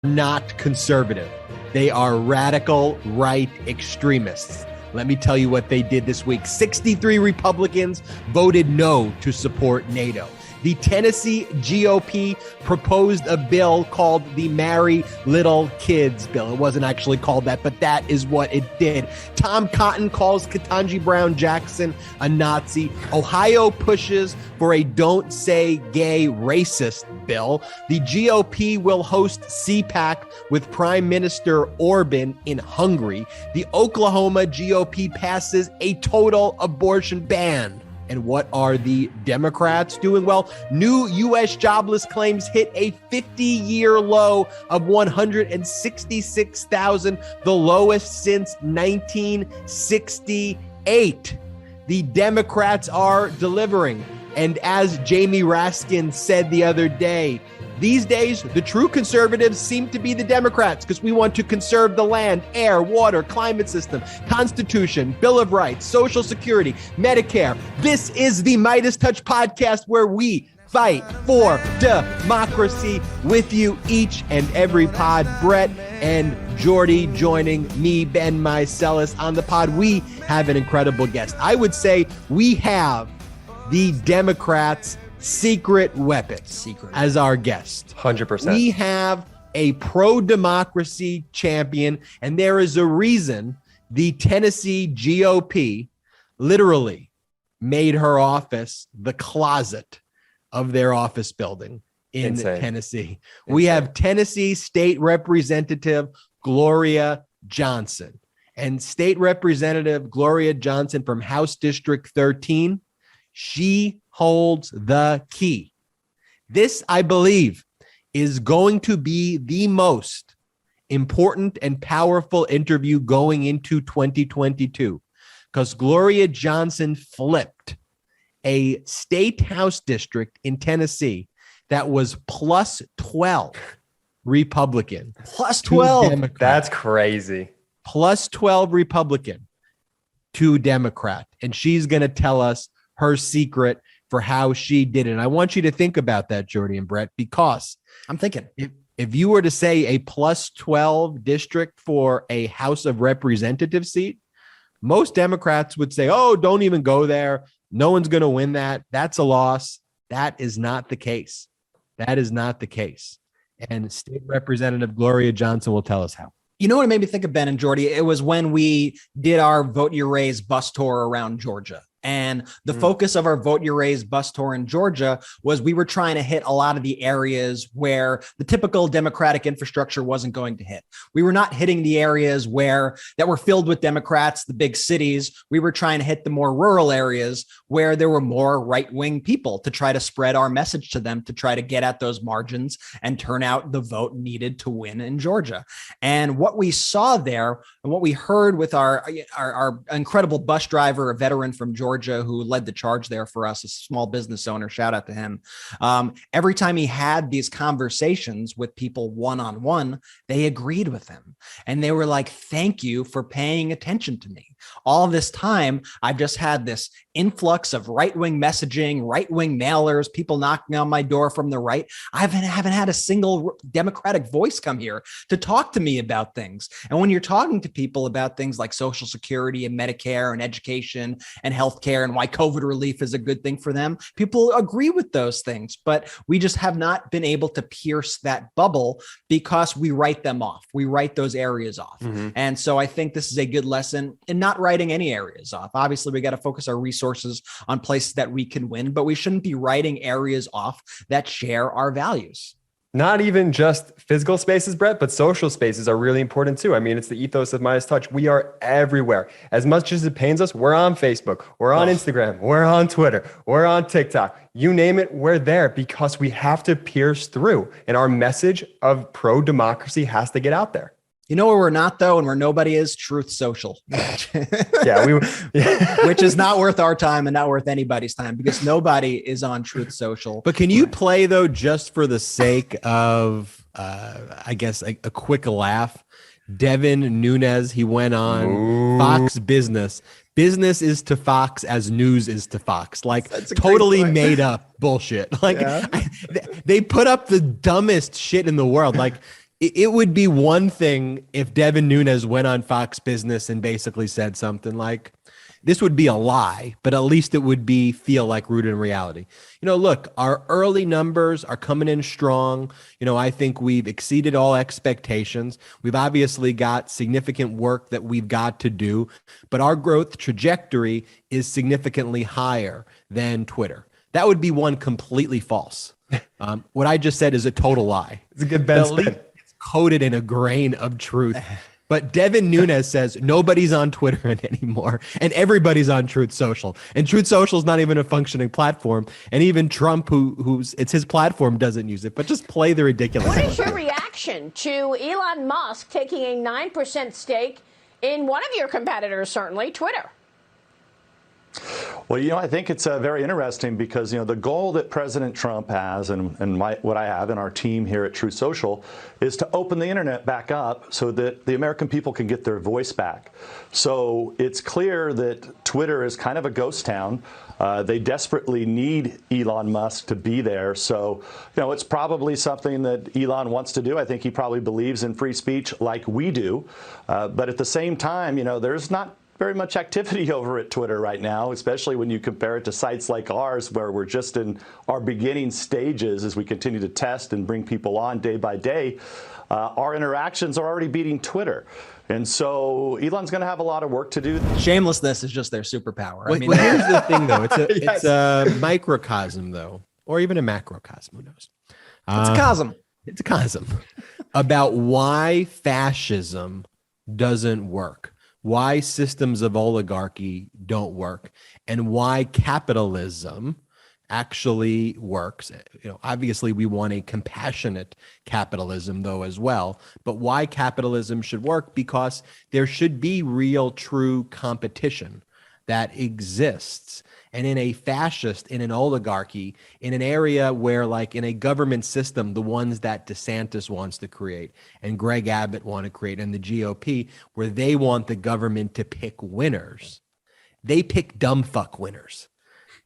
not conservative. They are radical right extremists. Let me tell you what they did this week. 63 Republicans voted no to support NATO. The Tennessee GOP proposed a bill called the Marry Little Kids bill. It wasn't actually called that, but that is what it did. Tom Cotton calls Ketanji Brown Jackson a Nazi. Ohio pushes for a Don't Say Gay Racist bill. The GOP will host CPAC with Prime Minister Orban in Hungary. The Oklahoma GOP passes a total abortion ban. And what are the Democrats doing? Well, new U.S. jobless claims hit a 50-year low of 166,000, the lowest since 1968. The Democrats are delivering. And as Jamie Raskin said the other day, these days, the true conservatives seem to be the Democrats because we want to conserve the land, air, water, climate system, Constitution, Bill of Rights, Social Security, Medicare. This is the MeidasTouch podcast where we fight for democracy with you each and every pod. Brett and Jordy joining me, Ben Meiselas, on the pod. We have an incredible guest. I would say we have the Democrats' secret weapon as our guest. 100%. We have a pro-democracy champion, and there is a reason the Tennessee GOP literally made her office the closet of their office building in Tennessee. We have Tennessee State Representative Gloria Johnson. And State Representative Gloria Johnson from House District 13, she holds the key. This, I believe, is going to be the most important and powerful interview going into 2022 because Gloria Johnson flipped a state house district in Tennessee that was plus 12 Republican. Plus 12. That's crazy. Plus 12 Republican to Democrat. And she's going to tell us her secret for how she did it. And I want you to think about that, Jordy and Brett, because I'm thinking if you were to say a plus 12 district for a House of Representatives seat, most Democrats would say, oh, don't even go there. No one's going to win that. That's a loss. That is not the case. That is not the case. And State Representative Gloria Johnson will tell us how. You know what it made me think of, Ben and Jordy? It was when we did our Vote Your Raise bus tour around Georgia. And the focus of our Vote Your Raise bus tour in Georgia was we were trying to hit a lot of the areas where the typical Democratic infrastructure wasn't going to hit. We were not hitting the areas that were filled with Democrats, the big cities. We were trying to hit the more rural areas where there were more right-wing people to try to spread our message to them, to try to get at those margins and turn out the vote needed to win in Georgia. And what we saw there and what we heard with our incredible bus driver, a veteran from Georgia, who led the charge there for us, a small business owner, shout out to him. Every time he had these conversations with people one-on-one, they agreed with him. And they were like, thank you for paying attention to me. All this time, I've just had this influx of right-wing messaging, right-wing mailers, people knocking on my door from the right. I haven't had a single Democratic voice come here to talk to me about things. And when you're talking to people about things like Social Security and Medicare and education and healthcare and why COVID relief is a good thing for them, people agree with those things. But we just have not been able to pierce that bubble because we write them off. We write those areas off. Mm-hmm. And so I think this is a good lesson in not writing any areas off. Obviously, we got to focus our resources on places that we can win, but we shouldn't be writing areas off that share our values. Not even just physical spaces, Brett, but social spaces are really important too. I mean, it's the ethos of MeidasTouch. We are everywhere. As much as it pains us, we're on Facebook, we're on Instagram, we're on Twitter, we're on TikTok. You name it, we're there because we have to pierce through. And our message of pro-democracy has to get out there. You know where we're not, though, and where nobody is? Truth Social. Which is not worth our time and not worth anybody's time because nobody is on Truth Social. But can you play, though, just for the sake of, I guess, a quick laugh? Devin Nunes, he went on Fox Business. Business is to Fox as news is to Fox. Like, totally made up bullshit. Like, they put up the dumbest shit in the world. Like, it would be one thing if Devin Nunes went on Fox Business and basically said something like, this would be a lie, but at least it would feel like rooted in reality. Look, our early numbers are coming in strong. I think we've exceeded all expectations. We've obviously got significant work that we've got to do, but our growth trajectory is significantly higher than Twitter. That would be one completely false. What I just said is a total lie. It's a good Ben spin. It's coated in a grain of truth. But Devin Nunes says nobody's on Twitter anymore, and everybody's on Truth Social. And Truth Social is not even a functioning platform. And even Trump, who's it's his platform, doesn't use it. But just play the ridiculous. What is your reaction to Elon Musk taking a 9% stake in one of your competitors, certainly, Twitter? Well, I think it's very interesting because, the goal that President Trump has and what I have and our team here at Truth Social is to open the internet back up so that the American people can get their voice back. So it's clear that Twitter is kind of a ghost town. They desperately need Elon Musk to be there. So, it's probably something that Elon wants to do. I think he probably believes in free speech like we do. But at the same time, there's not very much activity over at Twitter right now, especially when you compare it to sites like ours, where we're just in our beginning stages as we continue to test and bring people on day by day. Our interactions are already beating Twitter. And so Elon's going to have a lot of work to do. Shamelessness is just their superpower. Well, here's the thing, though. It's a microcosm, though, or even a macrocosm. Who knows? It's a cosm. It's a cosm about why fascism doesn't work, why systems of oligarchy don't work, and why capitalism actually works. Obviously we want a compassionate capitalism though as well, but why capitalism should work, because there should be real true competition that exists. And in a fascist, in an oligarchy, in an area where, like in a government system, the ones that DeSantis wants to create and Greg Abbott want to create and the GOP, where they want the government to pick winners, they pick dumb fuck winners.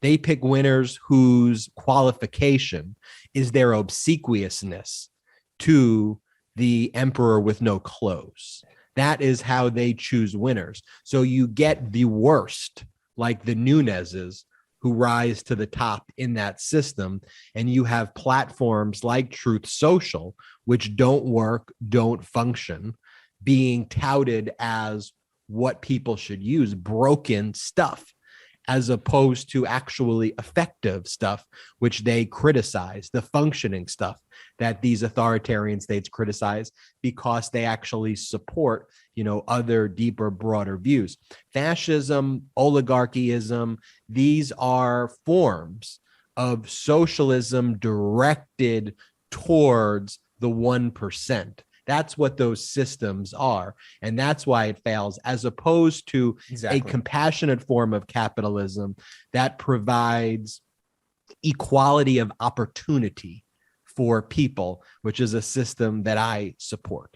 They pick winners whose qualification is their obsequiousness to the emperor with no clothes. That is how they choose winners. So you get the worst, like the Nuneses, who rise to the top in that system. And you have platforms like Truth Social, which don't work, don't function, being touted as what people should use, broken stuff, as opposed to actually effective stuff, which they criticize, the functioning stuff that these authoritarian states criticize, because they actually support, other deeper, broader views. Fascism, oligarchyism, these are forms of socialism directed towards the 1%. That's what those systems are. And that's why it fails, as opposed to a compassionate form of capitalism that provides equality of opportunity for people, which is a system that I support.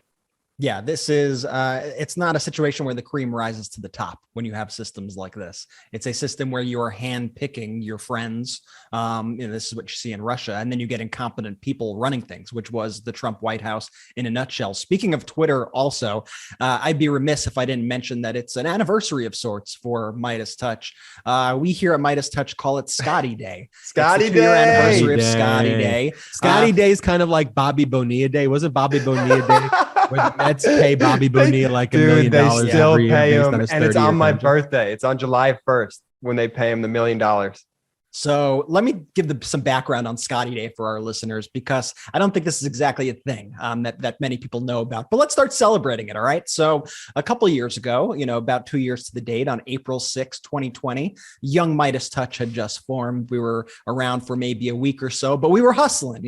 Yeah, this is, it's not a situation where the cream rises to the top when you have systems like this. It's a system where you are handpicking your friends. This is what you see in Russia. And then you get incompetent people running things, which was the Trump White House in a nutshell. Speaking of Twitter also, I'd be remiss if I didn't mention that it's an anniversary of sorts for MeidasTouch. We here at MeidasTouch call it Scotty Day. Scotty Day. Anniversary of Scotty Day. Scotty Day is kind of like Bobby Bonilla Day. Wasn't Bobby Bonilla Day where the Mets pay Bobby Bonilla like $1 million they still every year pay based him, on his and it's 30-year on my contract? birthday. It's on July 1st when they pay him the $1 million. So let me give some background on Scotty Day for our listeners, because I don't think this is exactly a thing that many people know about. But let's start celebrating it. All right. So a couple of years ago, about 2 years to the date, on April 6, 2020, young MeidasTouch had just formed. We were around for maybe a week or so, but we were hustling.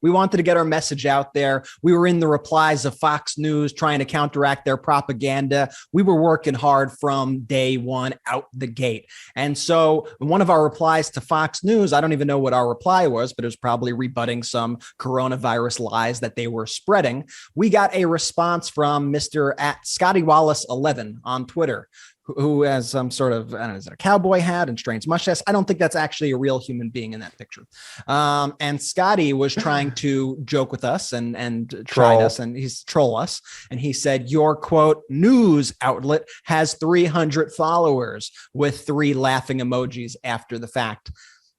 We wanted to get our message out there. We were in the replies of Fox News trying to counteract their propaganda. We were working hard from day one out the gate. And so one of our replies to Fox News, I don't even know what our reply was, but it was probably rebutting some coronavirus lies that they were spreading. We got a response from Mr. @ScottyWallace11 on Twitter, who has some sort of, I don't know, is it a cowboy hat and strange mustache? I don't think that's actually a real human being in that picture. And Scotty was trying to joke with us and tried us, and he's troll us. And he said, your quote news outlet has 300 followers, with 3 laughing emojis after the fact.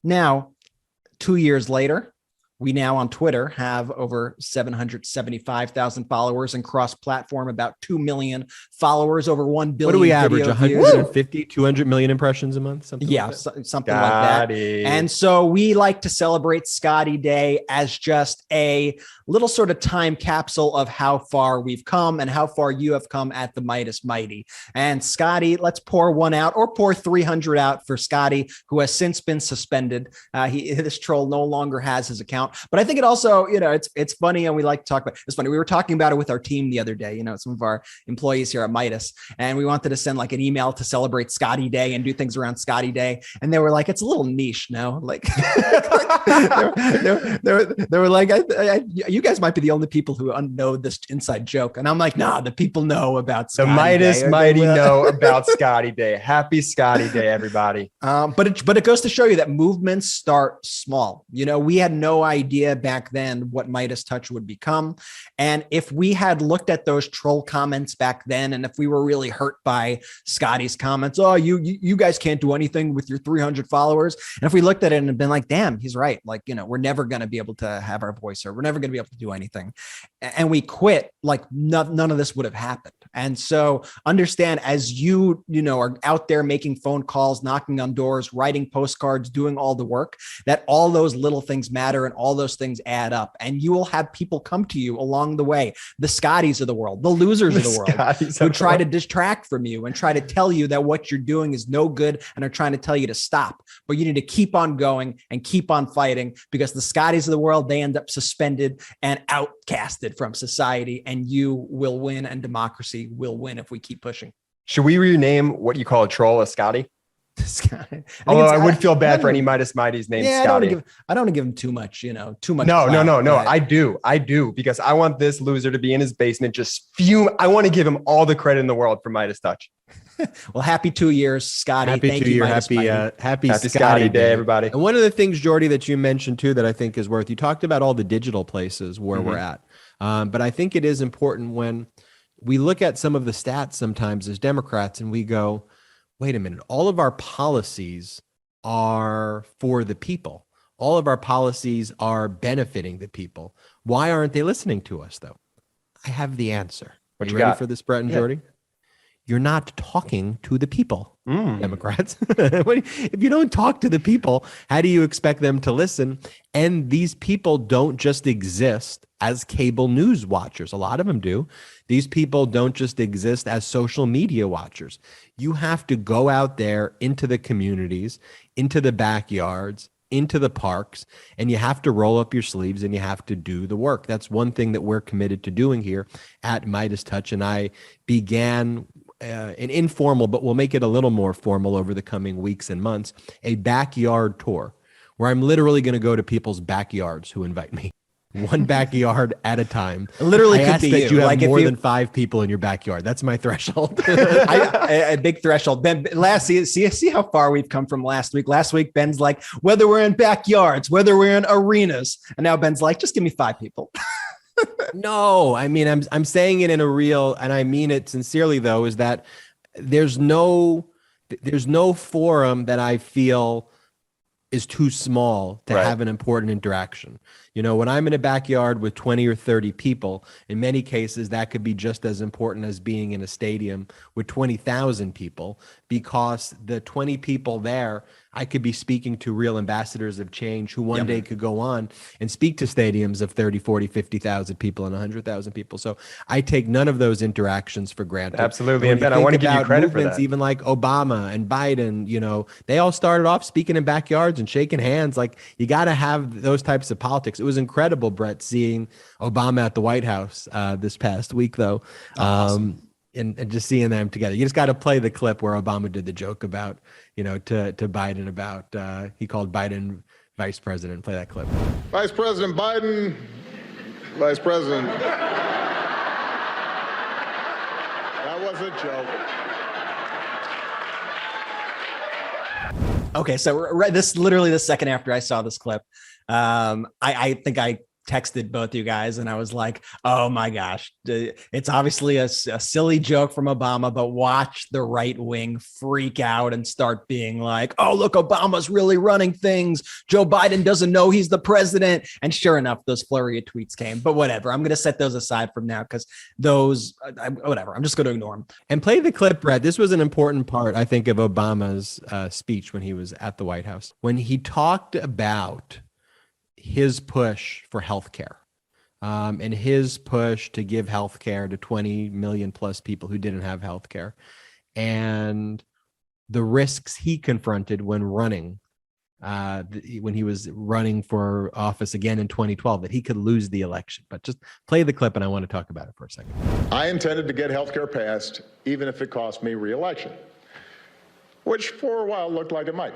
Now, 2 years later, we now on Twitter have over 775,000 followers, and cross-platform about 2 million followers, over 1 billion. What do we average? 150, views. 200 million impressions a month? Something Yeah, like that? something like that. And so we like to celebrate Scotty Day as just a little sort of time capsule of how far we've come and how far you have come at the Meidas Mighty. And Scotty, let's pour one out, or pour 300 out for Scotty, who has since been suspended. This troll no longer has his account. But I think it also, it's funny, and we like to talk about. It's funny. We were talking about it with our team the other day. Some of our employees here at Meidas, and we wanted to send like an email to celebrate Scotty Day and do things around Scotty Day, and they were like, "It's a little niche, no?" Like, they were like, "You guys might be the only people who know this inside joke," and I'm like, "Nah, the people know about Scotty the Meidas Day. Mighty know about Scotty Day. Happy Scotty Day, everybody!" But it goes to show you that movements start small. We had no idea back then what MeidasTouch would become. And if we had looked at those troll comments back then, and if we were really hurt by Scotty's comments, "Oh, you guys can't do anything with your 300 followers." And if we looked at it and been like, damn, he's right. Like, we're never going to be able to have our voice heard. We're never going to be able to do anything. And we quit, like none of this would have happened. And so understand, as you are out there making phone calls, knocking on doors, writing postcards, doing all the work, that all those little things matter, and all those things add up. And you will have people come to you along the way, the Scotties of the world, the losers of the world, who try to distract from you and try to tell you that what you're doing is no good, and are trying to tell you to stop. But you need to keep on going and keep on fighting, because the Scotties of the world, they end up suspended and outcasted from society, and you will win, and democracy will win if we keep pushing. Should we rename what you call a troll a Scotty? Although I would feel bad for any Meidas Mighties named Scotty. I don't want to give him too much, too much. No. I do, because I want this loser to be in his basement, just fume. I want to give him all the credit in the world for MeidasTouch. Well, happy 2 years, Scotty. Happy 2 year, happy Scotty Day, everybody. And one of the things, Jordy, that you mentioned too, that I think is worth, you talked about all the digital places where we're at. But I think it is important when we look at some of the stats sometimes as Democrats, and we go, wait a minute, all of our policies are for the people. All of our policies are benefiting the people. Why aren't they listening to us, though? I have the answer. What you ready got for this, Brett and Jordy? You're not talking to the people, Democrats. If you don't talk to the people, how do you expect them to listen? And these people don't just exist as cable news watchers. A lot of them do. These people don't just exist as social media watchers. You have to go out there into the communities, into the backyards, into the parks, and you have to roll up your sleeves and you have to do the work. That's one thing that we're committed to doing here at MeidasTouch. And I began an informal, but we'll make it a little more formal over the coming weeks and months, a backyard tour where I'm literally going to go to people's backyards who invite me. One backyard at a time. Literally, I could ask be that you. you have Like, if more you- than 5 people in your backyard. That's my threshold. A big threshold. Ben, see how far we've come from last week. Last week, Ben's like, whether we're in backyards, whether we're in arenas, and now Ben's like, just give me 5 people. No, I mean, I'm saying it in a real, and I mean it sincerely though, is that there's no forum that I feel is too small to have an important interaction. When I'm in a backyard with 20 or 30 people, in many cases, that could be just as important as being in a stadium with 20,000 people, because the 20 people there, I could be speaking to real ambassadors of change who one day could go on and speak to stadiums of 30, 40, 50,000 people and 100,000 people. So I take none of those interactions for granted. Absolutely. And Ben, I want to give you credit for that. Even like Obama and Biden, they all started off speaking in backyards and shaking hands. Like, you got to have those types of politics. It was incredible, Brett, seeing Obama at the White House this past week, though. Awesome. And just seeing them together. You just got to play the clip where Obama did the joke about, to Biden about, he called Biden vice president. Play that clip. Vice President Biden, Vice President. That was a joke. Okay, so this literally the second after I saw this clip, I think I texted both you guys and I was like, oh my gosh, it's obviously a silly joke from Obama, but watch the right wing freak out and start being like, oh, look, Obama's really running things. Joe Biden doesn't know he's the president. And sure enough, those flurry of tweets came, but whatever. I'm going to set those aside from now because those, whatever, I'm just going to ignore them. And play the clip, Brett. This was an important part, I think, of Obama's speech when he was at the White House, when he talked about his push for healthcare and his push to give healthcare to 20 million plus people who didn't have healthcare, and the risks he confronted when running, when he was running for office again in 2012, that he could lose the election. But just play the clip and I want to talk about it for a second. I intended to get healthcare passed, even if it cost me re-election, which for a while looked like it might.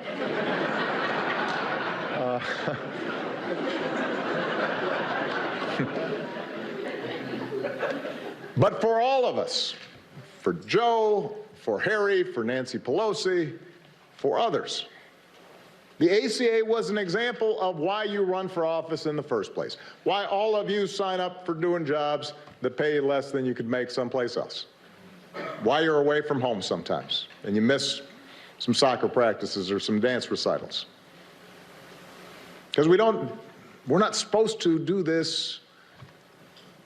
But for all of us, for Joe, for Harry, for Nancy Pelosi, for others, the ACA was an example of why you run for office in the first place, why all of you sign up for doing jobs that pay you less than you could make someplace else, why you're away from home sometimes and you miss some soccer practices or some dance recitals. Because we're not supposed to do this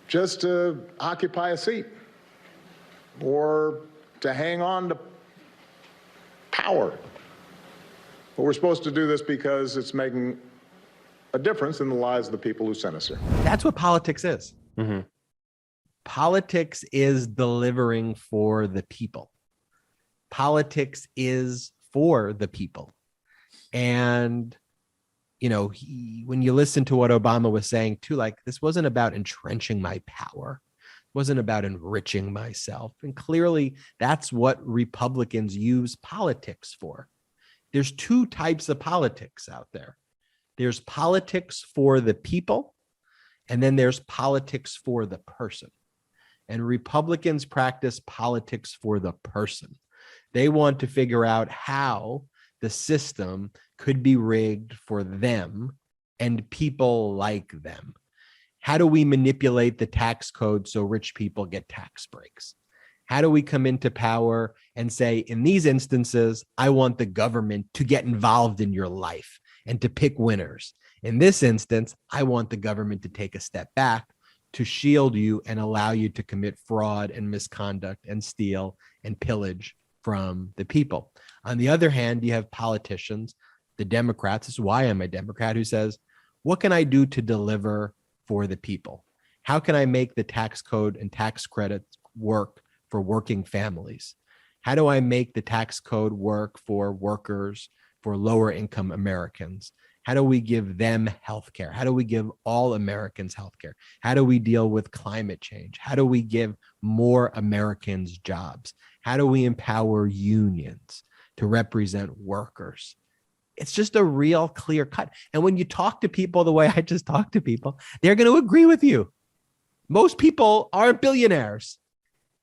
just to occupy a seat or to hang on to power. But we're supposed to do this because it's making a difference in the lives of the people who sent us here. That's what politics is. Mm-hmm. Politics is delivering for the people. Politics is for the people. And you know, when you listen to what Obama was saying too, like, this wasn't about entrenching my power, it wasn't about enriching myself. And clearly that's what Republicans use politics for. There's two types of politics out there. There's politics for the people, and then there's politics for the person. And Republicans practice politics for the person. They want to figure out how the system could be rigged for them and people like them. How do we manipulate the tax code so rich people get tax breaks? How do we come into power and say, in these instances, I want the government to get involved in your life and to pick winners. In this instance, I want the government to take a step back to shield you and allow you to commit fraud and misconduct and steal and pillage from the people. On the other hand, you have politicians, the Democrats, this is why I'm a Democrat, who says, what can I do to deliver for the people? How can I make the tax code and tax credits work for working families? How do I make the tax code work for workers, for lower income Americans? How do we give them healthcare? How do we give all Americans healthcare? How do we deal with climate change? How do we give more Americans jobs? How do we empower unions to represent workers? It's just a real clear cut. And when you talk to people the way I just talked to people, they're going to agree with you. Most people aren't billionaires.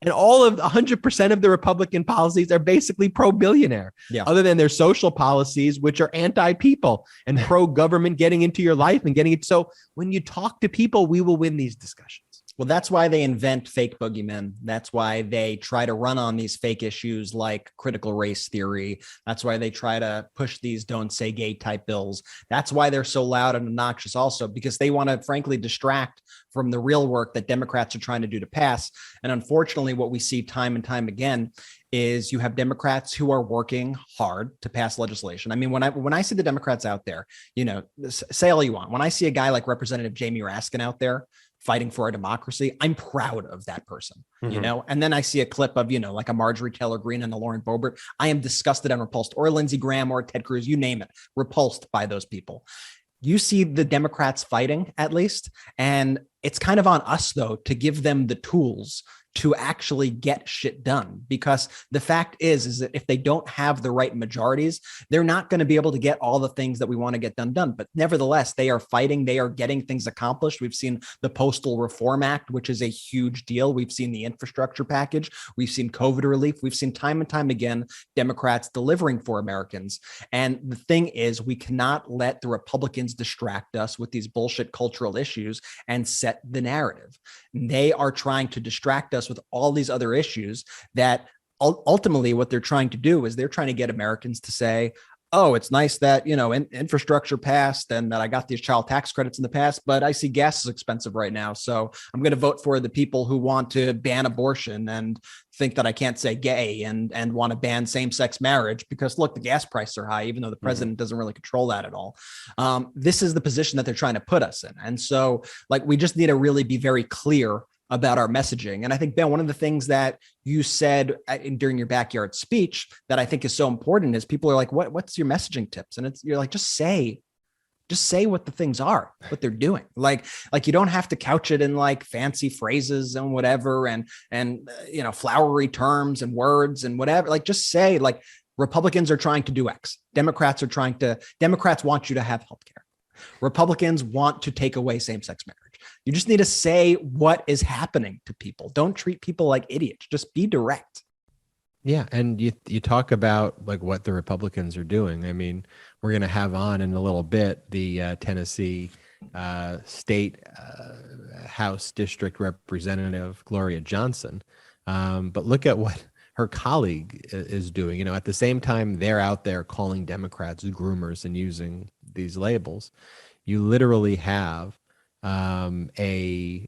And all of 100% of the Republican policies are basically pro-billionaire, other than their social policies, which are anti-people and pro-government getting into your life and getting it. So when you talk to people, we will win these discussions. Well, that's why they invent fake boogeymen. That's why they try to run on these fake issues like critical race theory. That's why they try to push these don't say gay type bills. That's why they're so loud and obnoxious also, because they want to frankly distract from the real work that Democrats are trying to do to pass. And unfortunately, what we see time and time again is you have Democrats who are working hard to pass legislation. I mean, when I see the Democrats out there, you know, say all you want. When I see a guy like Representative Jamie Raskin out there fighting for our democracy, I'm proud of that person, you know? And then I see a clip of, you know, like a Marjorie Taylor Greene and a Lauren Boebert. I am disgusted and repulsed, or Lindsey Graham or Ted Cruz, you name it, repulsed by those people. You see the Democrats fighting, at least, and it's kind of on us, though, to give them the tools to actually get shit done. Because the fact is that if they don't have the right majorities, they're not going to be able to get all the things that we want to get done. But nevertheless, they are fighting. They are getting things accomplished. We've seen the Postal Reform Act, which is a huge deal. We've seen the infrastructure package. We've seen COVID relief. We've seen time and time again Democrats delivering for Americans. And the thing is, we cannot let the Republicans distract us with these bullshit cultural issues and set the narrative. They are trying to distract us with all these other issues that ultimately what they're trying to do is they're trying to get Americans to say, oh, it's nice that, infrastructure passed and that I got these child tax credits in the past, but I see gas is expensive right now. So I'm going to vote for the people who want to ban abortion and think that I can't say gay and want to ban same-sex marriage because, look, the gas prices are high, even though the president doesn't really control that at all. This is the position that they're trying to put us in. And so, we just need to really be very clear about our messaging. And I think, Ben, one of the things that you said during your backyard speech that I think is so important is people are like, what's your messaging tips? And you're like, just say what the things are, what they're doing. Like you don't have to couch it in fancy phrases and whatever, and flowery terms and words and whatever. Just say Republicans are trying to do X. Democrats want you to have healthcare. Republicans want to take away same-sex marriage. You just need to say what is happening to people. Don't treat people like idiots. Just be direct. Yeah. And you talk about what the Republicans are doing. I mean, we're going to have on in a little bit the Tennessee State House District Representative Gloria Johnson. But look at what her colleague is doing. At the same time, they're out there calling Democrats groomers and using these labels. You literally have a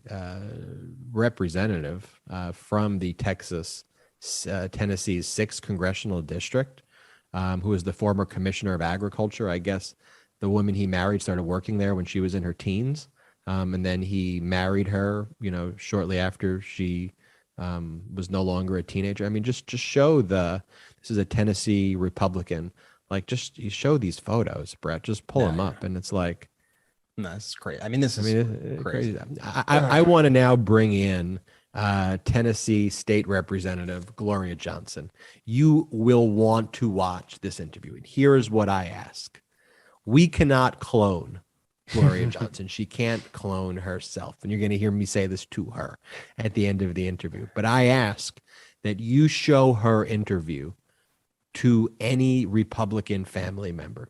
representative from the Tennessee's 6th congressional district, who is the former commissioner of agriculture. I guess the woman he married started working there when she was in her teens. And then he married her, shortly after she was no longer a teenager. I mean, just show this is a Tennessee Republican. Just you show these photos, Brett, just pull them up. And it's like, no, this is crazy. I mean, this is crazy. I want to now bring in Tennessee State Representative Gloria Johnson. You will want to watch this interview. And here's what I ask. We cannot clone Gloria Johnson. She can't clone herself. And you're going to hear me say this to her at the end of the interview. But I ask that you show her interview to any Republican family member.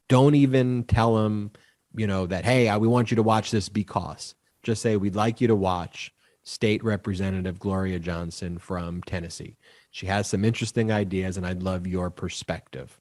Don't even tell them, that, hey, we want you to watch this because. Just say, we'd like you to watch State Representative Gloria Johnson from Tennessee. She has some interesting ideas, and I'd love your perspective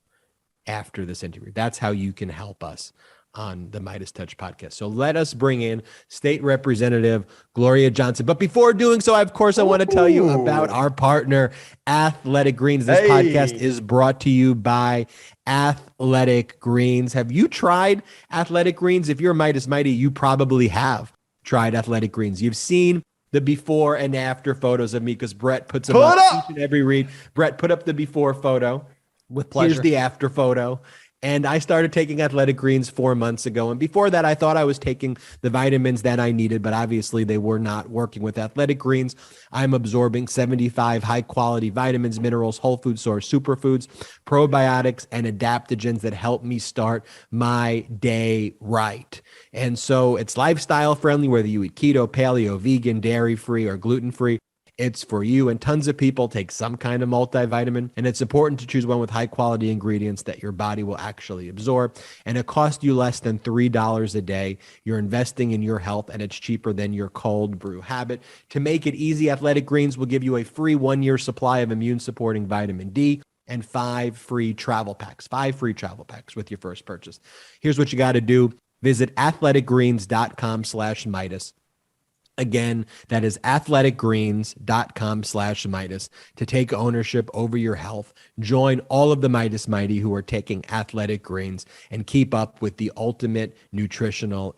after this interview. That's how you can help us on the MeidasTouch podcast. So let us bring in State Representative Gloria Johnson. But before doing so, of course, I want to tell you about our partner, Athletic Greens. This podcast is brought to you by Athletic Greens. Have you tried Athletic Greens? If you're Meidas Mighty, you probably have tried Athletic Greens. You've seen the before and after photos of me because Brett puts them up each and every read. Brett, put up the before photo. With pleasure. Here's the after photo. And I started taking Athletic Greens 4 months ago. And before that, I thought I was taking the vitamins that I needed, but obviously they were not working. With Athletic Greens, I'm absorbing 75 high-quality vitamins, minerals, whole food source, superfoods, probiotics, and adaptogens that help me start my day right. And so it's lifestyle friendly, whether you eat keto, paleo, vegan, dairy-free, or gluten-free. It's for you, and tons of people take some kind of multivitamin, and it's important to choose one with high quality ingredients that your body will actually absorb, and it costs you less than $3 a day. You're investing in your health, and it's cheaper than your cold brew habit. To make it easy, Athletic Greens will give you a free 1-year supply of immune supporting vitamin D and 5 free travel packs with your first purchase. Here's what you got to do. Visit athleticgreens.com/Meidas. Again, that is athleticgreens.com/Meidas to take ownership over your health. Join all of the Meidas Mighty who are taking Athletic Greens and keep up with the ultimate nutritional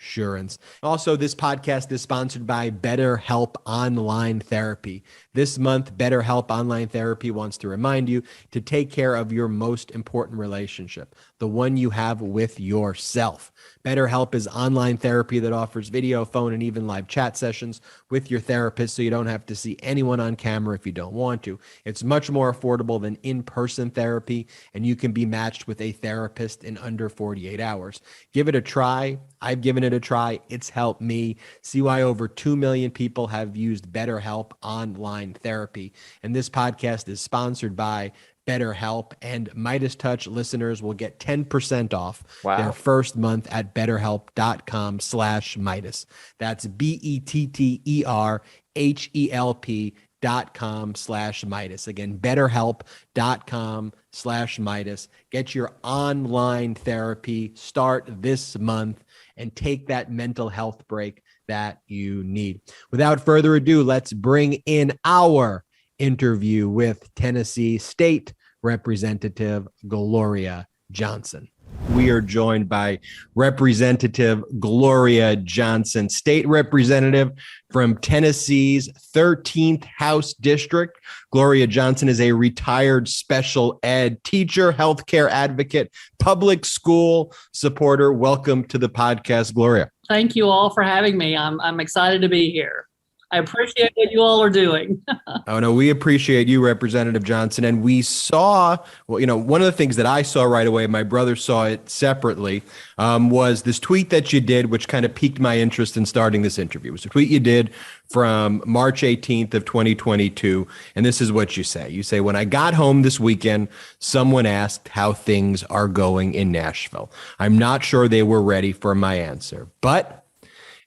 Assurance. Also, this podcast is sponsored by BetterHelp Online Therapy. This month, BetterHelp Online Therapy wants to remind you to take care of your most important relationship, the one you have with yourself. BetterHelp is online therapy that offers video, phone, and even live chat sessions with your therapist, so you don't have to see anyone on camera if you don't want to. It's much more affordable than in-person therapy, and you can be matched with a therapist in under 48 hours. Give it a try. I've given it a try. It's helped me. See why over 2 million people have used BetterHelp Online Therapy. And this podcast is sponsored by BetterHelp, and MeidasTouch listeners will get 10% off their first month at betterhelp.com/Meidas. That's BetterHelp.com/Meidas. Again, betterhelp.com/Meidas. Get your online therapy. Start this month and take that mental health break that you need. Without further ado, let's bring in our interview with Tennessee State Representative Gloria Johnson. We are joined by Representative Gloria Johnson, state representative from Tennessee's 13th House District. Gloria Johnson is a retired special ed teacher, healthcare advocate, public school supporter. Welcome to the podcast, Gloria. Thank you all for having me. I'm excited to be here. I appreciate what you all are doing. Oh, no, we appreciate you, Representative Johnson. And we saw, well, one of the things that I saw right away, my brother saw it separately, was this tweet that you did, which kind of piqued my interest in starting this interview. It was a tweet you did from March 18th of 2022. And this is what you say. You say, when I got home this weekend, someone asked how things are going in Nashville. I'm not sure they were ready for my answer, but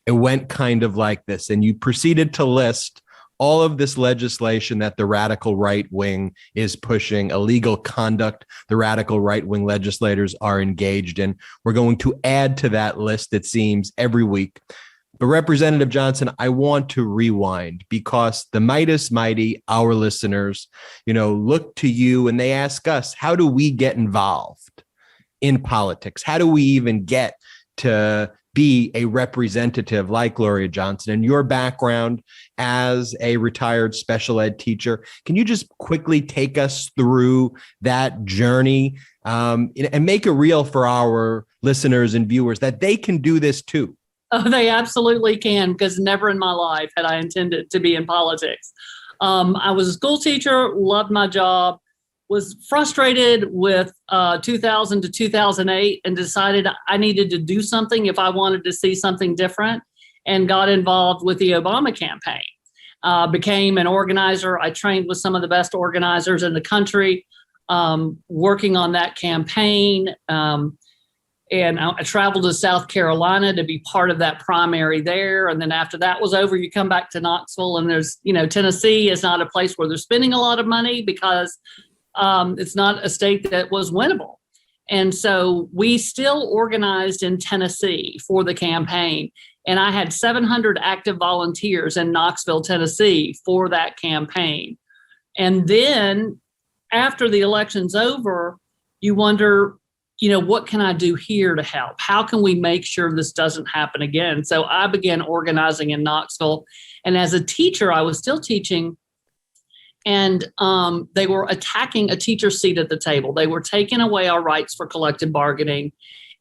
it went kind of like this. And you proceeded to list all of this legislation that the radical right wing is pushing, illegal conduct the radical right wing legislators are engaged in. We're going to add to that list, it seems, every week. But Representative Johnson, I want to rewind because the Meidas Mighty, our listeners, look to you and they ask us, how do we get involved in politics? How do we even get to be a representative like Gloria Johnson? And your background as a retired special ed teacher, can you just quickly take us through that journey and make it real for our listeners and viewers that they can do this too? Oh, they absolutely can, because never in my life had I intended to be in politics. I was a school teacher, loved my job, was frustrated with 2000 to 2008 and decided I needed to do something if I wanted to see something different, and got involved with the Obama campaign. Became an organizer. I trained with some of the best organizers in the country, working on that campaign. And I traveled to South Carolina to be part of that primary there. And then after that was over, you come back to Knoxville, and there's, Tennessee is not a place where they're spending a lot of money because it's not a state that was winnable. And so we still organized in Tennessee for the campaign. And I had 700 active volunteers in Knoxville, Tennessee for that campaign. And then after the election's over, you wonder, what can I do here to help? How can we make sure this doesn't happen again? So I began organizing in Knoxville. And as a teacher, I was still teaching. And they were attacking a teacher's seat at the table. They were taking away our rights for collective bargaining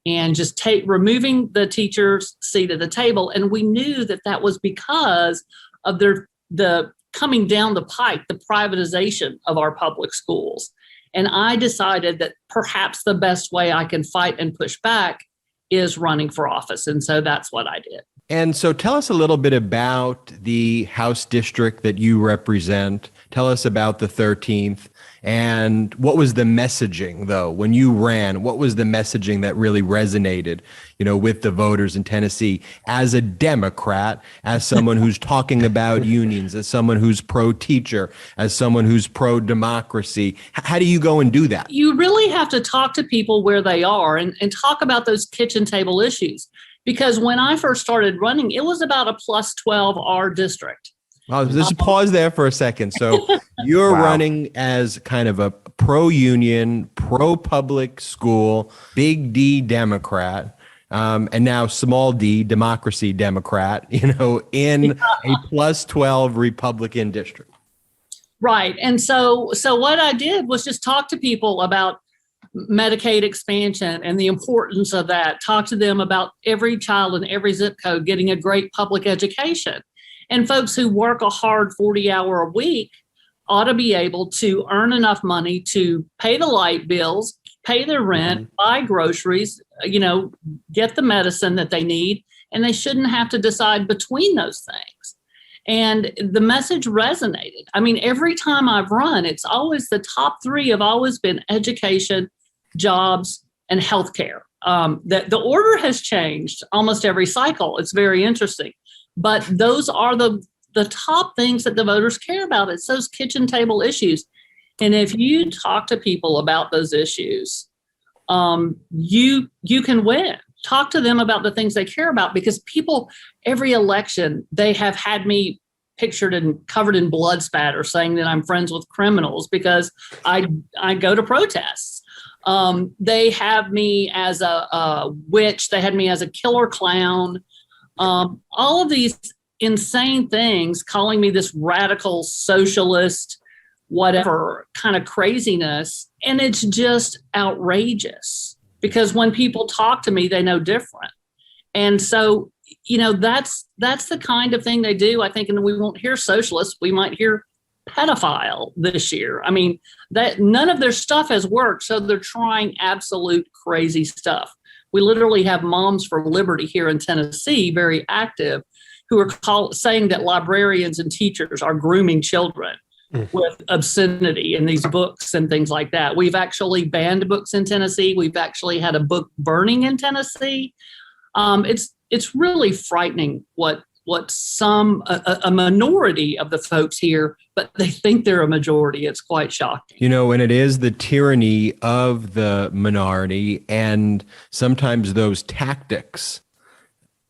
and just removing the teacher's seat at the table. And we knew that that was because of the coming down the pike, the privatization of our public schools. And I decided that perhaps the best way I can fight and push back is running for office. And so that's what I did. And so tell us a little bit about the House district that you represent. Tell us about the 13th. And what was the messaging, though, when you ran? What was the messaging that really resonated, with the voters in Tennessee as a Democrat, as someone who's talking about unions, as someone who's pro-teacher, as someone who's pro-democracy? How do you go and do that? You really have to talk to people where they are and talk about those kitchen table issues. Because when I first started running, it was about a plus 12 our district. Well, just pause there for a second. So you're running as kind of a pro-union, pro-public school, big D Democrat. and now small d, democracy Democrat, in a plus 12 Republican district. Right. And so what I did was just talk to people about Medicaid expansion and the importance of that, talk to them about every child in every zip code getting a great public education. And folks who work a hard 40-hour a week ought to be able to earn enough money to pay the light bills, pay their rent, buy groceries, get the medicine that they need, and they shouldn't have to decide between those things. And the message resonated. I mean, every time I've run, it's always the top three have always been education, jobs, and healthcare. The order has changed almost every cycle. It's very interesting. But those are the top things that the voters care about. It's those kitchen table issues. And if you talk to people about those issues, you can win. Talk to them about the things they care about, because people, every election, they have had me pictured and covered in blood spatter saying that I'm friends with criminals because I go to protests. They have me as a witch. They had me as a killer clown. All of these insane things, calling me this radical socialist, whatever kind of craziness. And it's just outrageous because when people talk to me, they know different. And so, that's the kind of thing they do, I think. And we won't hear socialists. We might hear pedophile this year. I mean, that none of their stuff has worked. So they're trying absolute crazy stuff. We literally have Moms for Liberty here in Tennessee, very active, who are saying that librarians and teachers are grooming children with obscenity in these books and things like that. We've actually banned books in Tennessee. We've actually had a book burning in Tennessee. It's really frightening what a minority of the folks here, but they think they're a majority. It's quite shocking. And it is the tyranny of the minority, and sometimes those tactics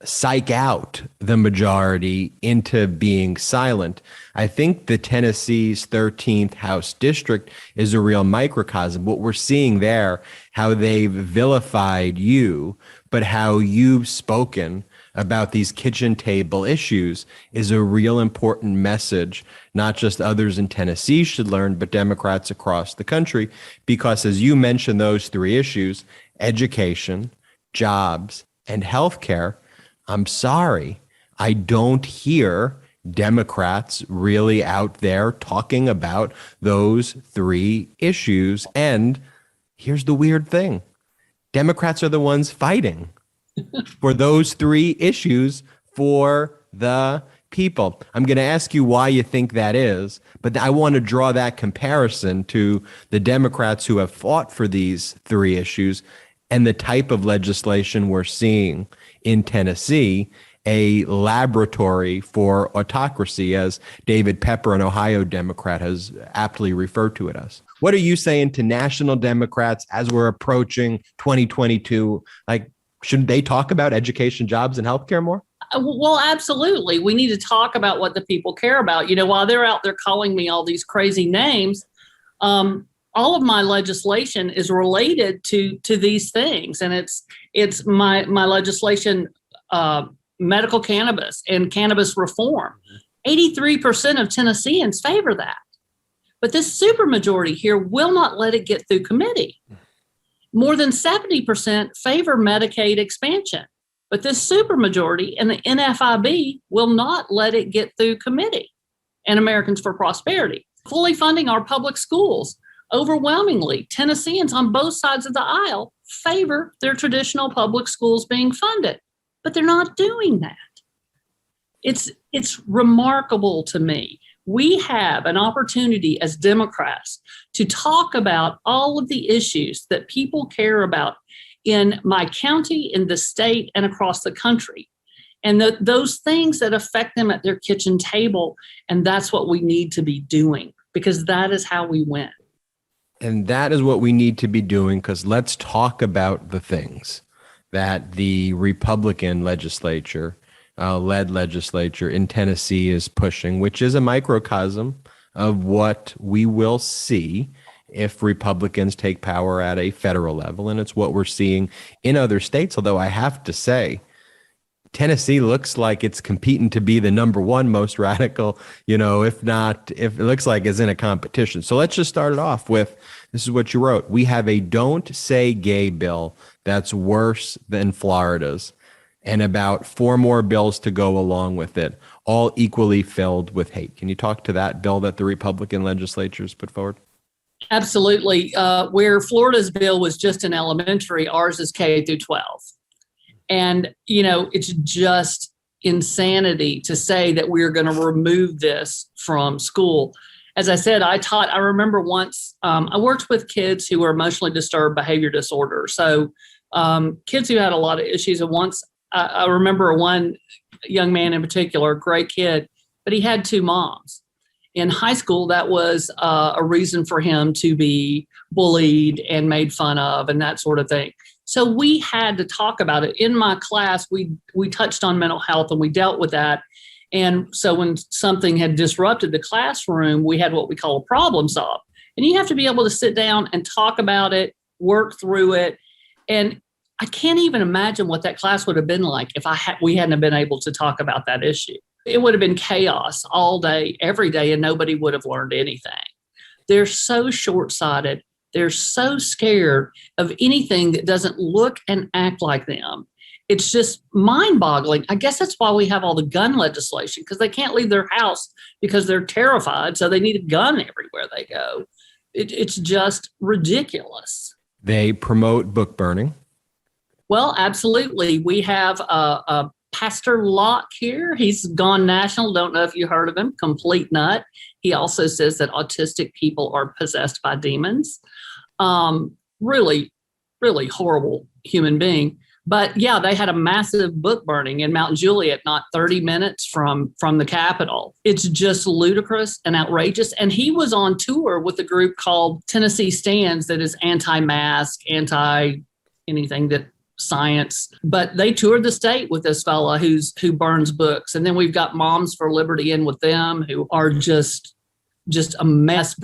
psych out the majority into being silent. I think the Tennessee's 13th House District is a real microcosm. What we're seeing there, how they've vilified you, but how you've spoken about these kitchen table issues is a real important message, not just others in Tennessee should learn, but Democrats across the country. Because as you mentioned, those three issues, education, jobs, and healthcare, I'm sorry, I don't hear Democrats really out there talking about those three issues. And here's the weird thing. Democrats are the ones fighting for those three issues for the people. I'm going to ask you why you think that is, but I want to draw that comparison to the Democrats who have fought for these three issues and the type of legislation we're seeing in Tennessee, a laboratory for autocracy, as David Pepper, an Ohio Democrat, has aptly referred to it as. What are you saying to national Democrats as we're approaching 2022? Like, shouldn't they talk about education, jobs, and healthcare more? Well, absolutely. We need to talk about what the people care about. While they're out there calling me all these crazy names, all of my legislation is related to these things. And it's my legislation, medical cannabis and cannabis reform. 83% of Tennesseans favor that. But this supermajority here will not let it get through committee. More than 70% favor Medicaid expansion. But this supermajority and the NFIB will not let it get through committee. And Americans for Prosperity. Fully funding our public schools. Overwhelmingly, Tennesseans on both sides of the aisle favor their traditional public schools being funded, but they're not doing that. It's remarkable to me. We have an opportunity as Democrats to talk about all of the issues that people care about in my county, in the state, and across the country. And those things that affect them at their kitchen table. And that's what we need to be doing, because that is how we win. And that is what we need to be doing, because let's talk about the things that the Republican legislature, led legislature in Tennessee is pushing, which is a microcosm of what we will see if Republicans take power at a federal level. And it's what we're seeing in other states. Although I have to say, Tennessee looks like it's competing to be the number one most radical, if it looks like it's in a competition. So let's just start it off with, this is what you wrote. We have a don't say gay bill that's worse than Florida's, and about 4 more bills to go along with it, all equally filled with hate. Can you talk to that bill that the Republican legislatures put forward? Absolutely. Where Florida's bill was just in elementary, ours is K through 12. And, it's just insanity to say that we're going to remove this from school. As I said, I remember once, I worked with kids who were emotionally disturbed behavior disorder. So kids who had a lot of issues. And once I remember one young man in particular, great kid, but he had 2 moms. In high school, that was a reason for him to be bullied and made fun of and that sort of thing. So we had to talk about it. In my class, we touched on mental health and we dealt with that. And so when something had disrupted the classroom, we had what we call a problem solve. And you have to be able to sit down and talk about it, work through it. And I can't even imagine what that class would have been like if we hadn't been able to talk about that issue. It would have been chaos all day, every day, and nobody would have learned anything. They're so short-sighted. They're so scared of anything that doesn't look and act like them. It's just mind-boggling. I guess that's why we have all the gun legislation, because they can't leave their house because they're terrified, so they need a gun everywhere they go. It's just ridiculous. They promote book burning. Well, absolutely. We have a Pastor Locke here. He's gone national. Don't know if you heard of him. Complete nut. He also says that autistic people are possessed by demons. Really, really horrible human being. But yeah, they had a massive book burning in Mount Juliet, not 30 minutes from the Capitol. It's just ludicrous and outrageous. And he was on tour with a group called Tennessee Stands that is anti-mask, anti-anything that science. But they toured the state with this fella who burns books. And then we've got Moms for Liberty in with them, who are just a mess,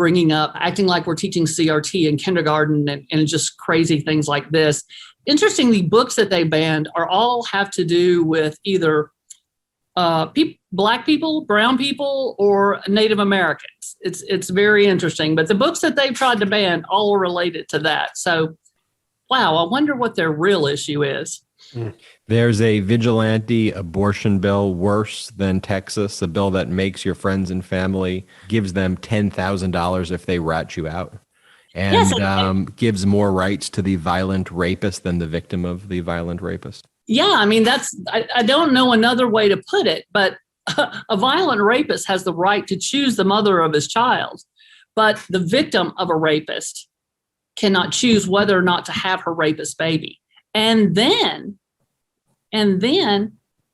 acting like we're teaching CRT in kindergarten and just crazy things like this. Interestingly, books that they banned all have to do with either Black people, brown people, or Native Americans. It's very interesting. But the books that they've tried to ban all are related to that. So, wow, I wonder what their real issue is. There's a vigilante abortion bill worse than Texas, a bill that makes your friends and family, gives them $10,000 if they rat you out, and yes, gives more rights to the violent rapist than the victim of the violent rapist. Yeah, I mean, I don't know another way to put it, but a violent rapist has the right to choose the mother of his child, but the victim of a rapist cannot choose whether or not to have her rapist baby. And then the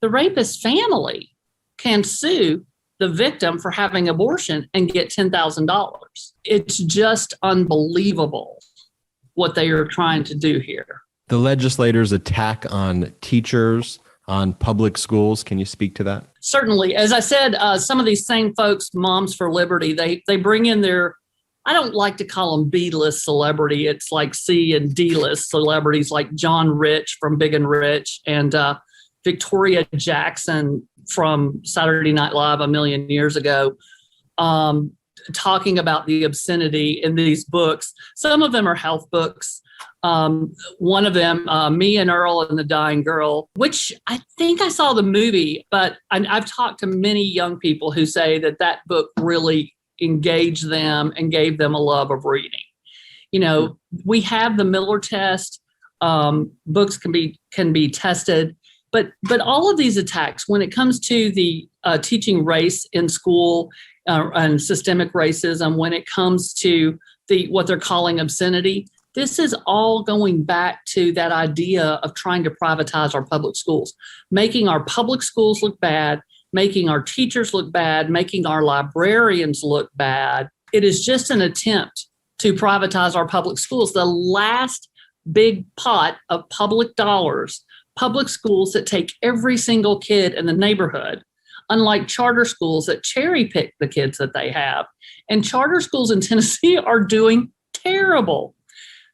rapist family can sue the victim for having abortion and get $10,000. It's just unbelievable what they are trying to do here. The legislators' attack on teachers, on public schools. Can you speak to that? Certainly. As I said, some of these same folks, Moms for Liberty, they bring in their, I don't like to call them B-list celebrity. It's like C and D-list celebrities like John Rich from Big and Rich and Victoria Jackson from Saturday Night Live a million years ago, talking about the obscenity in these books. Some of them are health books. One of them, Me and Earl and the Dying Girl, which I think I saw the movie, but I've talked to many young people who say that book really engaged them and gave them a love of reading. You know, we have the Miller test. Books can be tested, but all of these attacks, when it comes to the teaching race in school and systemic racism, when it comes to what they're calling obscenity, this is all going back to that idea of trying to privatize our public schools, making our public schools look bad, making our teachers look bad, making our librarians look bad. It is just an attempt to privatize our public schools. The last big pot of public dollars, public schools that take every single kid in the neighborhood, unlike charter schools that cherry pick the kids that they have. And charter schools in Tennessee are doing terrible.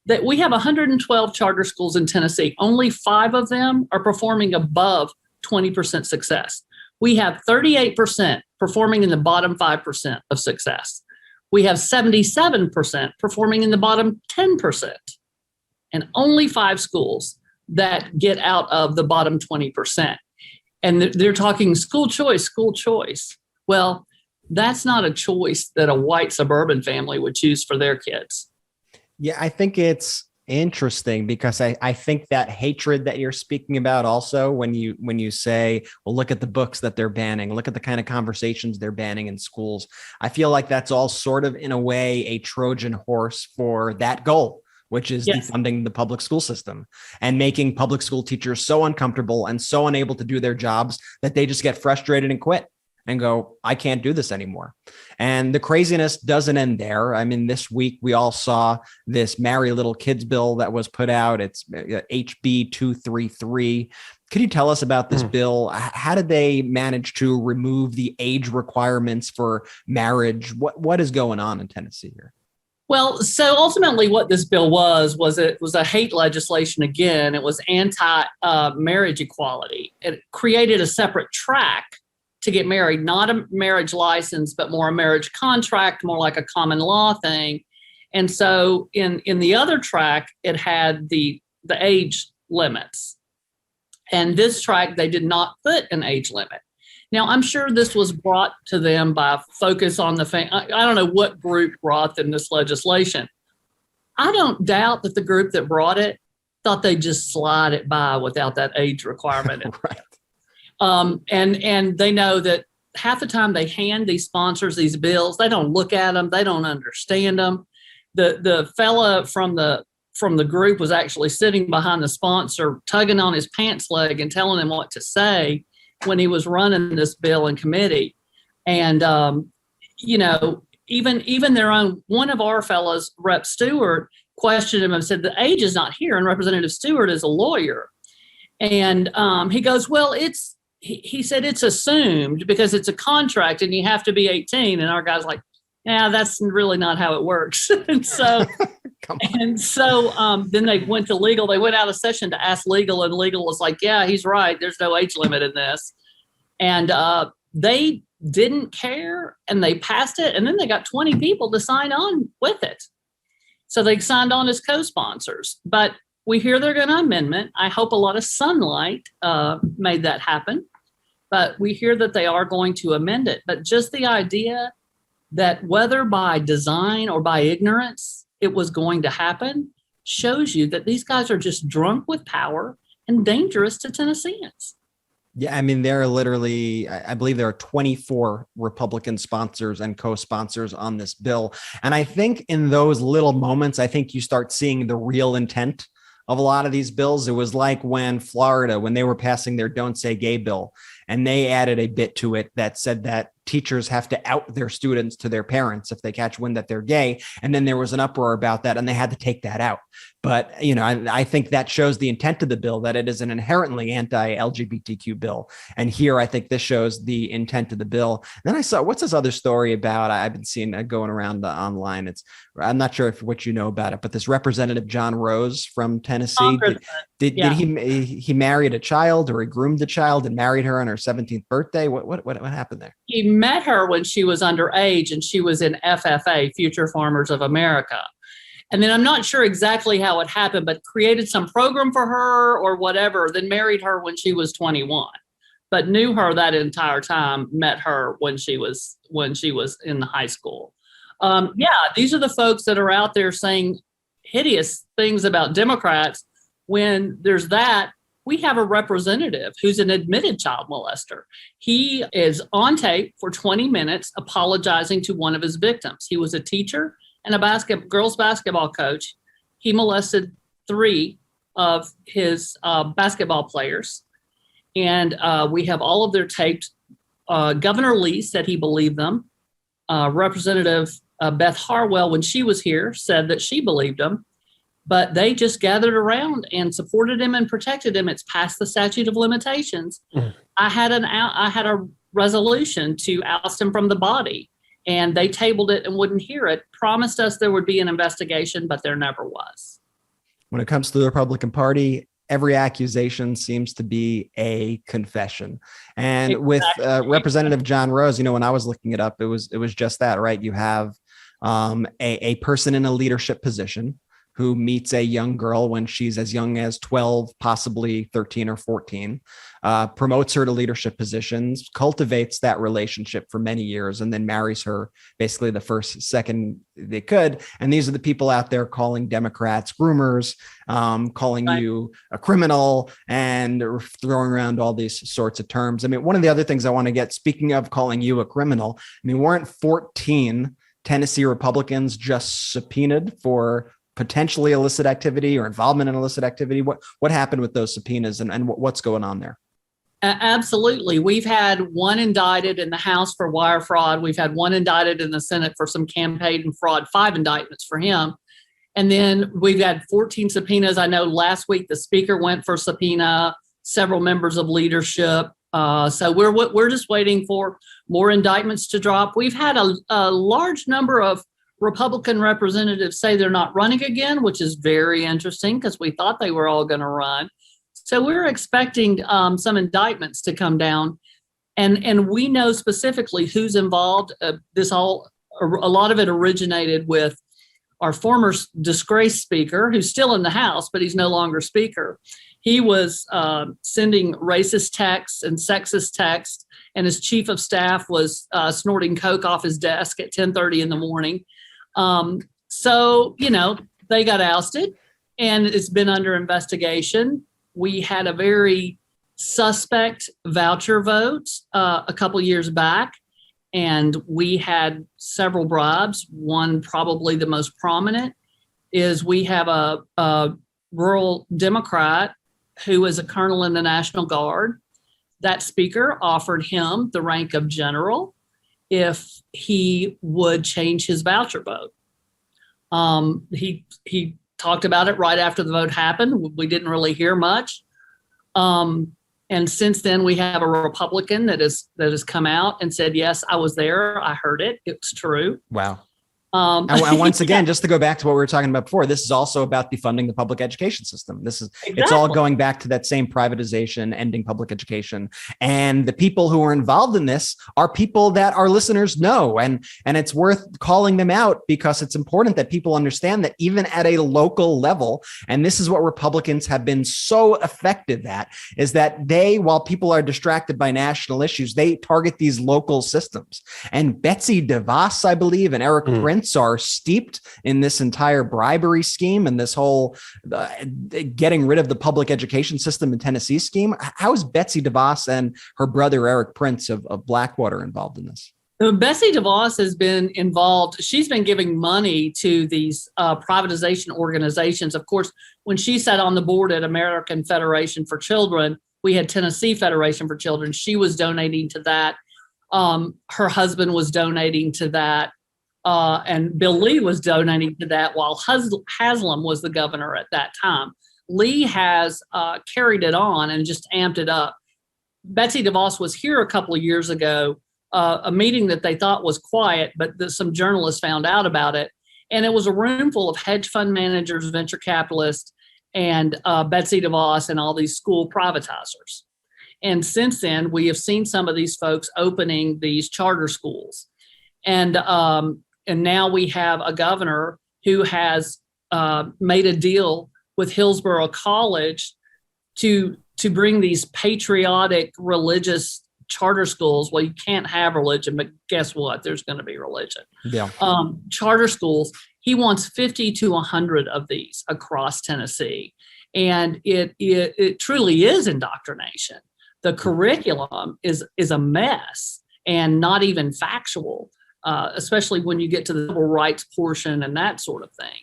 That we have 112 charter schools in Tennessee. Only 5 of them are performing above 20% success. We have 38% performing in the bottom 5% of success. We have 77% performing in the bottom 10%, and only 5 schools that get out of the bottom 20%. And they're talking school choice, school choice. Well, that's not a choice that a white suburban family would choose for their kids. Yeah, I think it's interesting because I think that hatred that you're speaking about also when you say, well, look at the books that they're banning, look at the kind of conversations they're banning in schools. I feel like that's all sort of in a way a Trojan horse for that goal, which is defunding the public school system and making public school teachers so uncomfortable and so unable to do their jobs that they just get frustrated and quit and go, I can't do this anymore. And the craziness doesn't end there. I mean, this week we all saw this Marry Little Kids bill that was put out. It's HB 233. Could you tell us about this bill? How did they manage to remove the age requirements for marriage? What is going on in Tennessee here? Well, so ultimately what this bill was it was a hate legislation again. It was anti-marriage equality. It created a separate track to get married, not a marriage license, but more a marriage contract, more like a common law thing. And so in the other track, it had the age limits. And this track, they did not put an age limit. Now, I'm sure this was brought to them by Focus on the I don't know what group brought them this legislation. I don't doubt that the group that brought it thought they'd just slide it by without that age requirement. Right. And they know that half the time they hand these sponsors these bills, they don't look at them, they don't understand them. The fella from the group was actually sitting behind the sponsor, tugging on his pants leg and telling him what to say when he was running this bill in committee. And even their own, one of our fellows, Rep. Stewart, questioned him and said, the age is not here. And Representative Stewart is a lawyer. And he goes, well, he said it's assumed because it's a contract and you have to be 18. And our guy's like, yeah, that's really not how it works. and so then they went to legal. They went out of session to ask legal, and legal was like, yeah, he's right. There's no age limit in this. And they didn't care, and they passed it. And then they got 20 people to sign on with it. So they signed on as co-sponsors. But we hear they're going to amendment. I hope a lot of sunlight made that happen. But we hear that they are going to amend it. But just the idea that whether by design or by ignorance it was going to happen shows you that these guys are just drunk with power and dangerous to Tennesseans. Yeah, I mean, there are literally, I believe there are 24 Republican sponsors and co-sponsors on this bill. And I think in those little moments, I think you start seeing the real intent of a lot of these bills. It was like when Florida, when they were passing their Don't Say Gay bill, and they added a bit to it that said that teachers have to out their students to their parents if they catch wind that they're gay. And then there was an uproar about that and they had to take that out. But, I think that shows the intent of the bill, that it is an inherently anti-LGBTQ bill. And here, I think this shows the intent of the bill. Then I saw, what's this other story about? I've been seeing going around online. I'm not sure what you know about it, but this Representative John Rose from Tennessee, did he married a child, or he groomed a child and married her on her 17th birthday? What happened there? He met her when she was underage and she was in FFA, Future Farmers of America. And then I'm not sure exactly how it happened, but created some program for her or whatever, then married her when she was 21, but knew her that entire time, met her when she was in the high school. These are the folks that are out there saying hideous things about Democrats. When there's that, we have a representative who's an admitted child molester. He is on tape for 20 minutes apologizing to one of his victims. He was a teacher and a girls basketball coach. He molested 3 of his basketball players. And we have all of their tapes. Governor Lee said he believed them. Representative Beth Harwell, when she was here, said that she believed them. But they just gathered around and supported him and protected him. It's past the statute of limitations. I had a resolution to oust him from the body. and they tabled it and wouldn't hear it, promised us there would be an investigation, but there never was. When it comes to the Republican Party, every accusation seems to be a confession. And with Representative John Rose, when I was looking it up, it was just that, right? You have a person in a leadership position who meets a young girl when she's as young as 12, possibly 13 or 14, promotes her to leadership positions, cultivates that relationship for many years, and then marries her basically the first second they could. And these are the people out there calling Democrats groomers, calling you a criminal, and throwing around all these sorts of terms. I mean, one of the other things I want to get, speaking of calling you a criminal, I mean, weren't 14 Tennessee Republicans just subpoenaed for potentially illicit activity or involvement in illicit activity? What happened with those subpoenas, and what's going on there? Absolutely. We've had one indicted in the House for wire fraud. We've had one indicted in the Senate for some campaign fraud, 5 indictments for him. And then we've had 14 subpoenas. I know last week the Speaker went for subpoena, several members of leadership. So we're just waiting for more indictments to drop. We've had a large number of Republican representatives say they're not running again, which is very interesting because we thought they were all going to run. So we're expecting some indictments to come down, and we know specifically who's involved. A lot of it originated with our former disgraced Speaker, who's still in the House, but he's no longer Speaker. He was sending racist texts and sexist texts, and his chief of staff was snorting coke off his desk at 10:30 in the morning. So, they got ousted, and it's been under investigation. We had a very suspect voucher vote a couple years back, and we had several bribes. One, probably the most prominent, is we have a rural Democrat who is a colonel in the National Guard. That Speaker offered him the rank of general if he would change his voucher vote. He talked about it right after the vote happened. We didn't really hear much. And since then, we have a Republican that has come out and said, yes, I was there. I heard it. It was true. Wow. And once again, just to go back to what we were talking about before, this is also about defunding the public education system. It's all going back to that same privatization, ending public education. And the people who are involved in this are people that our listeners know. And it's worth calling them out because it's important that people understand that even at a local level, and this is what Republicans have been so effective at, is that while people are distracted by national issues, they target these local systems. And Betsy DeVos, I believe, and Eric Prince are steeped in this entire bribery scheme and this whole getting rid of the public education system in Tennessee scheme. How is Betsy DeVos and her brother Eric Prince of Blackwater involved in this? Betsy DeVos has been involved. She's been giving money to these privatization organizations. Of course, when she sat on the board at American Federation for Children, we had Tennessee Federation for Children. She was donating to that. Her husband was donating to that. And Bill Lee was donating to that while Haslam was the governor at that time. Lee has carried it on and just amped it up. Betsy DeVos was here a couple of years ago, a meeting that they thought was quiet, but some journalists found out about it. And it was a room full of hedge fund managers, venture capitalists, and Betsy DeVos and all these school privatizers. And since then, we have seen some of these folks opening these charter schools. And now we have a governor who has made a deal with Hillsborough College to bring these patriotic religious charter schools. Well, you can't have religion, but guess what? There's going to be religion. Yeah. Charter schools. He wants 50 to 100 of these across Tennessee. And it truly is indoctrination. The curriculum is a mess and not even factual. Especially when you get to the civil rights portion and that sort of thing.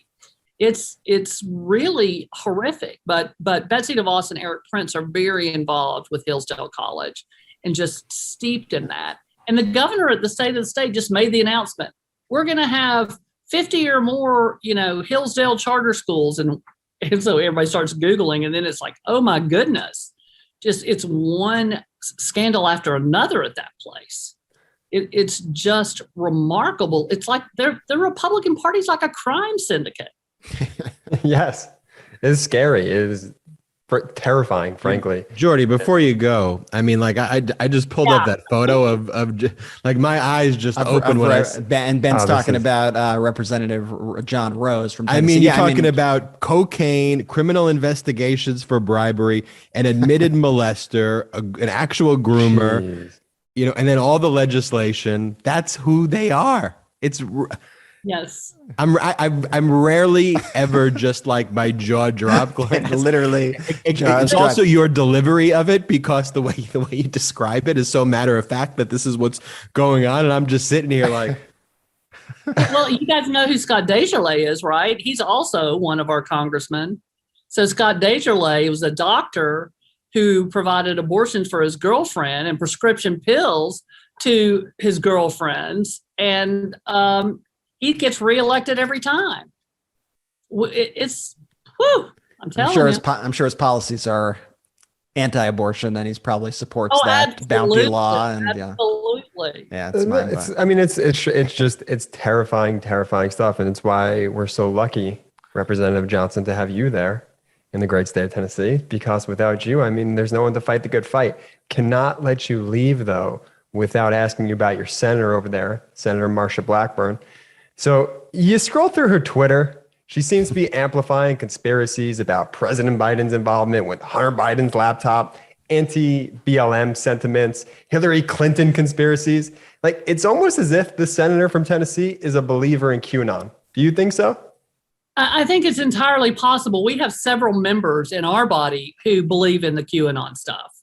It's really horrific. But Betsy DeVos and Eric Prince are very involved with Hillsdale College and just steeped in that. And the governor at the state of the state just made the announcement, we're going to have 50 or more, Hillsdale charter schools. And so everybody starts Googling, and then it's like, oh my goodness, it's one scandal after another at that place. it's just remarkable. It's like the Republican Party's like a crime syndicate. Yes, it's scary. It is terrifying, frankly. Jordy, before you go, I mean, like I just pulled up that photo of like my eyes just opened when and Ben's talking about Representative John Rose from Tennessee. I mean, you're talking about cocaine, criminal investigations for bribery, an admitted molester, an actual groomer, you know, and then all the legislation. That's who they are. It's Yes. I'm rarely ever just like my jaw dropped. Literally, it's also your delivery of it, because the way you describe it is so matter of fact that this is what's going on, and I'm just sitting here like. Well, you guys know who Scott Desjardins is, right? He's also one of our congressmen. So Scott Desjardins was a doctor who provided abortions for his girlfriend and prescription pills to his girlfriends, and he gets reelected every time. It's whew, I'm telling you. I'm sure his policies are anti-abortion, and he's probably supports that absolutely. bounty law. And Absolutely. yeah, it's terrifying stuff, and it's why we're so lucky, Representative Johnson, to have you there in the great state of Tennessee. Because without you, I mean, there's no one to fight the good fight. Cannot let you leave though without asking you about your senator over there, Senator Marsha Blackburn. So you scroll through her Twitter. She seems to be amplifying conspiracies about President Biden's involvement with Hunter Biden's laptop, anti-BLM sentiments, Hillary Clinton conspiracies. Like, it's almost as if the senator from Tennessee is a believer in QAnon. Do you think so? I think it's entirely possible. We have several members in our body who believe in the QAnon stuff.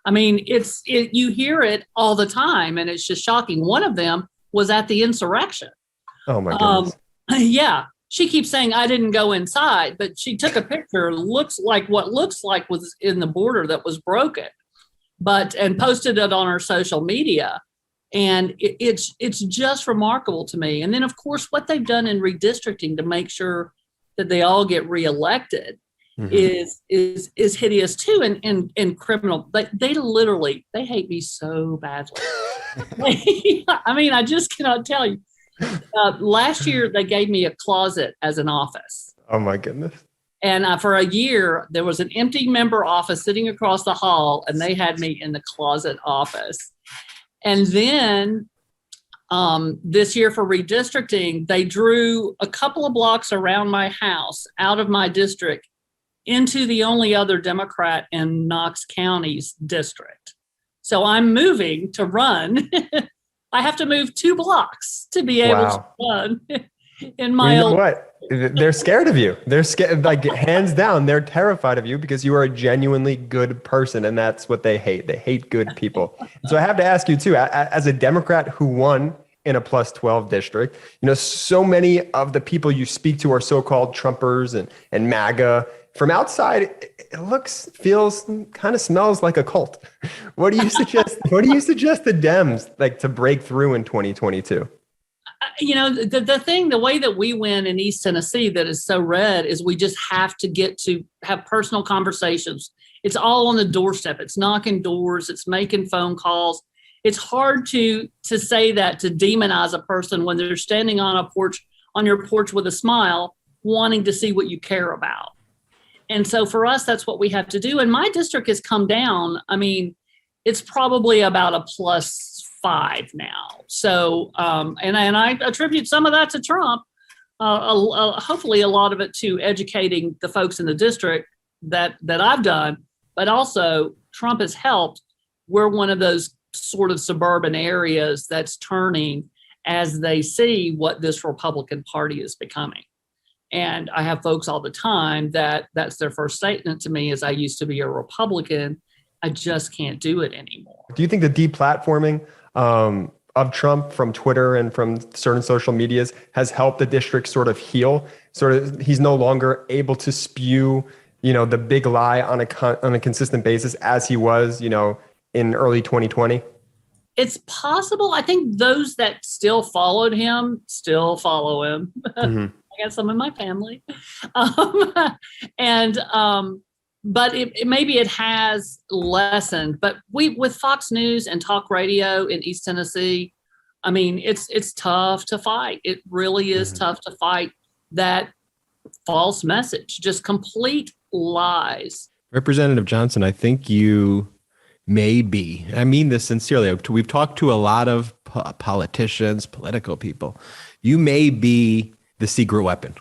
I mean, you hear it all the time, and it's just shocking. One of them was at the insurrection. Oh my goodness. Yeah. She keeps saying, I didn't go inside, but she took a picture, looks like was in the border that was broken, and posted it on her social media. And it's just remarkable to me. And then, of course, what they've done in redistricting to make sure that they all get reelected is hideous too. And criminal, they hate me so badly. I mean, I just cannot tell you. Last year, they gave me a closet as an office. Oh, my goodness. And for a year, there was an empty member office sitting across the hall, and they had me in the closet office. And then this year for redistricting, they drew a couple of blocks around my house out of my district into the only other Democrat in Knox County's district. So I'm moving to run. I have to move 2 blocks to be able to run in my old. What? They're scared of you. They're scared, like, hands down. They're terrified of you because you are a genuinely good person, and that's what they hate. They hate good people. So I have to ask you too, as a Democrat who won in a +12 district, you know, so many of the people you speak to are so-called Trumpers and MAGA. From outside, it feels, kind of smells like a cult. What do you suggest? What do you suggest the Dems like to break through in 2022? You know, the way that we win in East Tennessee that is so red is we just have to get to have personal conversations. It's all on the doorstep. It's knocking doors. It's making phone calls. It's hard to say that, to demonize a person when they're standing on your porch with a smile, wanting to see what you care about. And so for us, that's what we have to do. And my district has come down. I mean, it's probably about a +5 now. So, and I attribute some of that to Trump, hopefully a lot of it to educating the folks in the district that I've done, but also Trump has helped. We're one of those sort of suburban areas that's turning as they see what this Republican Party is becoming. And I have folks all the time that's their first statement to me is, I used to be a Republican. I just can't do it anymore. Do you think the deplatforming of Trump from Twitter and from certain social medias has helped the district sort of heal? Sort of, he's no longer able to spew, you know, the big lie on a consistent basis as he was, you know, in early 2020? It's possible. I think those that still followed him still follow him. Mm-hmm. I got some in my family. But maybe it has lessened. But with Fox News and talk radio in East Tennessee, I mean, it's tough to fight. It really is tough to fight that false message, just complete lies. Representative Johnson, I think you may be, I mean this sincerely, we've talked to a lot of politicians, political people. You may be the secret weapon.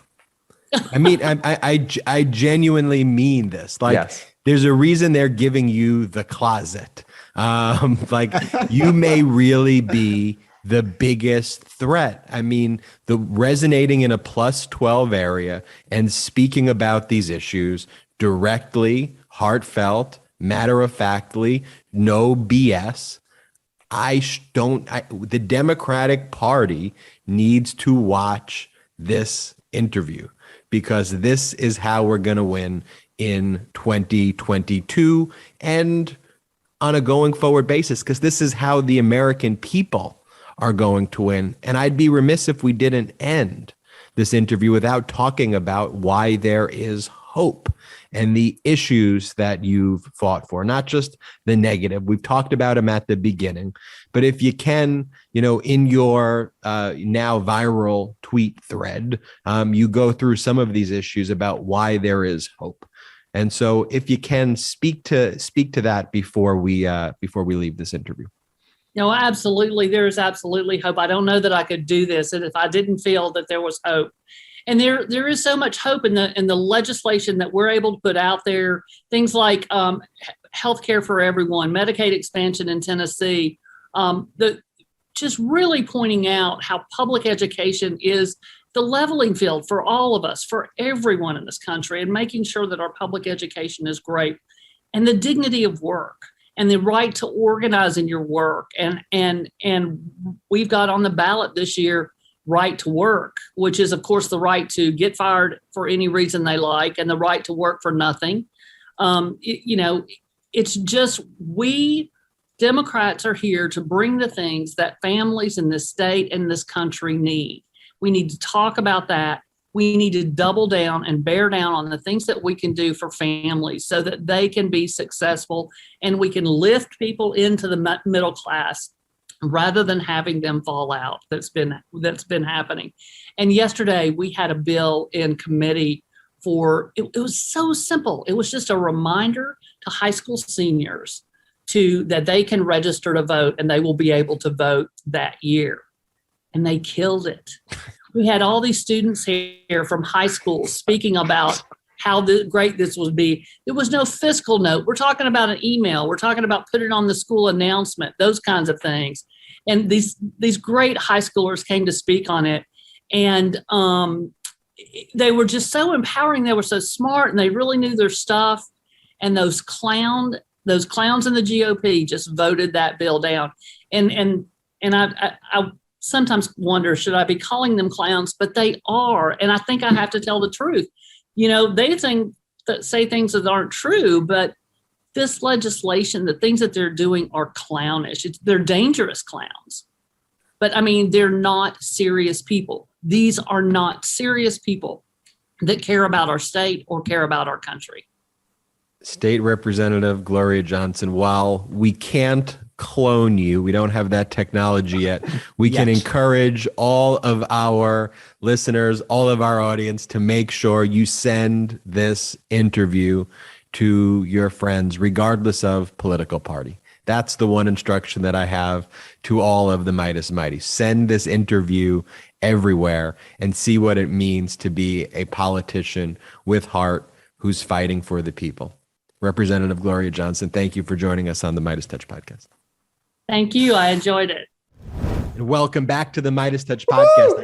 I mean, I genuinely mean this. Like, Yes. There's a reason they're giving you the closet. Like, you may really be the biggest threat. I mean, the resonating in a plus 12 area and speaking about these issues directly, heartfelt, matter-of-factly, no BS. The Democratic Party needs to watch this interview, because this is how we're going to win in 2022 and on a going forward basis, because this is how the American people are going to win. And I'd be remiss if we didn't end this interview without talking about why there is hope and the issues that you've fought for, not just the negative. We've talked about them at the beginning, but if you can, in your now viral tweet thread, you go through some of these issues about why there is hope. And so if you can speak to that before we leave this interview. No, absolutely. There is absolutely hope. I don't know that I could do this if I didn't feel that there was hope. And there is so much hope in the legislation that we're able to put out there. Things like health care for everyone, Medicaid expansion in Tennessee, just really pointing out how public education is the leveling field for all of us, for everyone in this country, and making sure that our public education is great. And the dignity of work and the right to organize in your work. And we've got on the ballot this year right to work, which is, of course, the right to get fired for any reason they like and the right to work for nothing. It's just, we Democrats are here to bring the things that families in this state and this country need. We need to talk about that. We need to double down and bear down on the things that we can do for families so that they can be successful and we can lift people into the middle class rather than having them fall out. That's been happening. And yesterday we had a bill in committee it was so simple. It was just a reminder to high school seniors that they can register to vote and they will be able to vote that year. And they killed it. We had all these students here from high school speaking about how great this would be. There was no fiscal note. We're talking about an email. We're talking about putting it on the school announcement, those kinds of things. And these great high schoolers came to speak on it. And they were just so empowering. They were so smart and they really knew their stuff. And those clowns in the GOP just voted that bill down. And I sometimes wonder, should I be calling them clowns? But they are. And I think I have to tell the truth. They say things that aren't true, but this legislation, the things that they're doing are clownish. They're dangerous clowns. But I mean, they're not serious people. These are not serious people that care about our state or care about our country. State Representative Gloria Johnson, while we can't clone you, we don't have that technology yet, we can encourage all of our listeners, all of our audience to make sure you send this interview to your friends, regardless of political party. That's the one instruction that I have to all of the Meidas Mighty. Send this interview everywhere and see what it means to be a politician with heart who's fighting for the people. Representative Gloria Johnson, thank you for joining us on the MeidasTouch podcast. Thank you. I enjoyed it. And welcome back to the MeidasTouch podcast.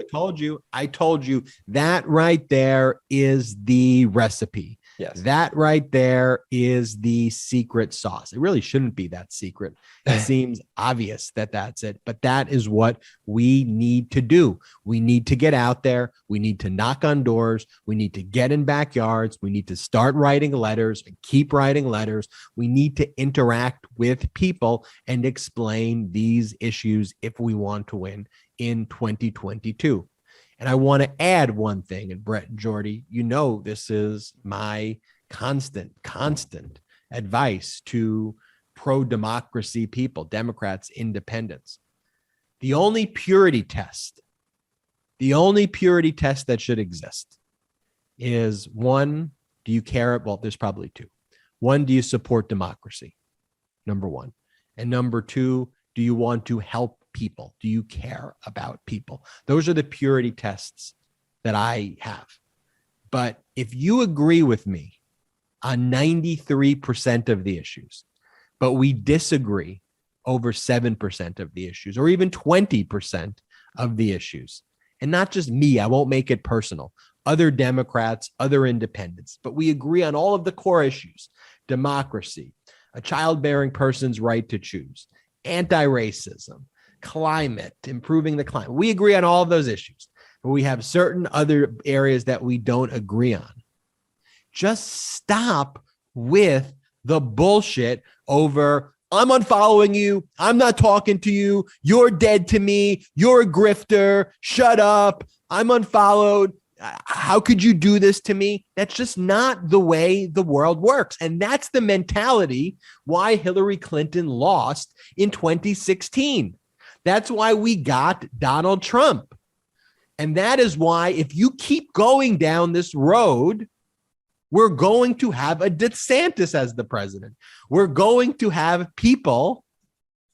I told you that right there is the recipe. Yes. That right there is the secret sauce. It really shouldn't be that secret. It seems obvious that that's it, but that is what we need to do. We need to get out there. We need to knock on doors. We need to get in backyards. We need to start writing letters and keep writing letters. We need to interact with people and explain these issues if we want to win in 2022. And I want to add one thing, and Brett and Jordy, this is my constant advice to pro-democracy people, Democrats, independents. the only purity test that should exist is one, do you care? Well, there's probably two. One, do you support democracy? Number one. And number two, do you want to help people? Do you care about people? Those are the purity tests that I have. But if you agree with me on 93% of the issues, but we disagree over 7% of the issues, or even 20% of the issues, and not just me, I won't make it personal, other Democrats, other independents, but we agree on all of the core issues: democracy, a childbearing person's right to choose, anti-racism, climate, improving the climate. We agree on all of those issues, but we have certain other areas that we don't agree on. Just stop with the bullshit over, I'm unfollowing you, I'm not talking to you, you're dead to me, you're a grifter, shut up, I'm unfollowed. How could you do this to me? That's just not the way the world works. And that's the mentality why Hillary Clinton lost in 2016. That's why we got Donald Trump. And that is why, if you keep going down this road, we're going to have a DeSantis as the president. We're going to have people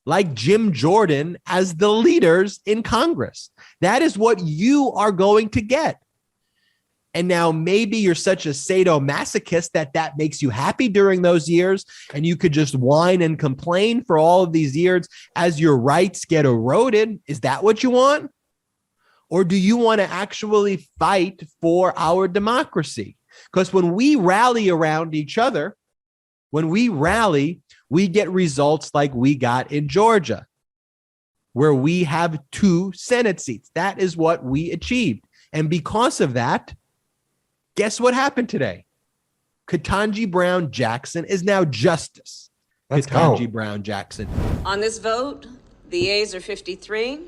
like Jim Jordan as the leaders in Congress. That is what you are going to get. And now maybe you're such a sadomasochist that makes you happy during those years, and you could just whine and complain for all of these years as your rights get eroded. Is that what you want? Or do you want to actually fight for our democracy? Because when we rally around each other, when we rally, we get results like we got in Georgia, where we have 2 Senate seats. That is what we achieved. And because of that, guess what happened today? Ketanji Brown Jackson is now Justice. Ketanji Brown Jackson. On this vote, the yeas are 53,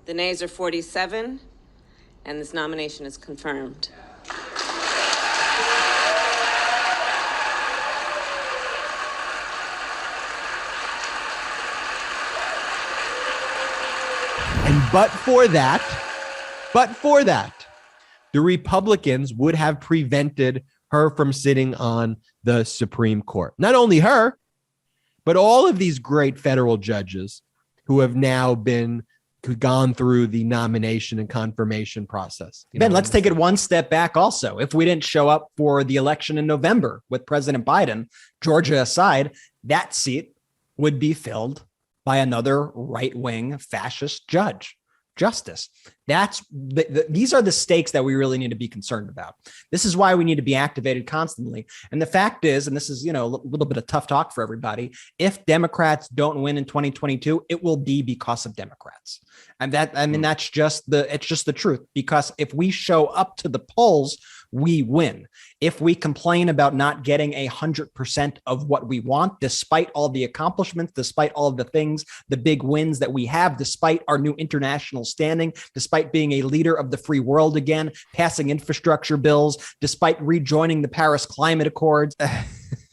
the nays are 47, and this nomination is confirmed. And but for that, the Republicans would have prevented her from sitting on the Supreme Court. Not only her, but all of these great federal judges who have now gone through the nomination and confirmation process. Ben, let's take it one step back also. If we didn't show up for the election in November with President Biden, Georgia aside, that seat would be filled by another right-wing fascist justice. These are the stakes that we really need to be concerned about. This is why we need to be activated constantly. And the fact is, and this is, a little bit of tough talk for everybody, if Democrats don't win in 2022, it will be because of Democrats. And that's just the truth, because if we show up to the polls, we win. If we complain about not getting 100% of what we want, despite all the accomplishments, despite all of the things, the big wins that we have, despite our new international standing, despite being a leader of the free world again, passing infrastructure bills, despite rejoining the Paris Climate Accords.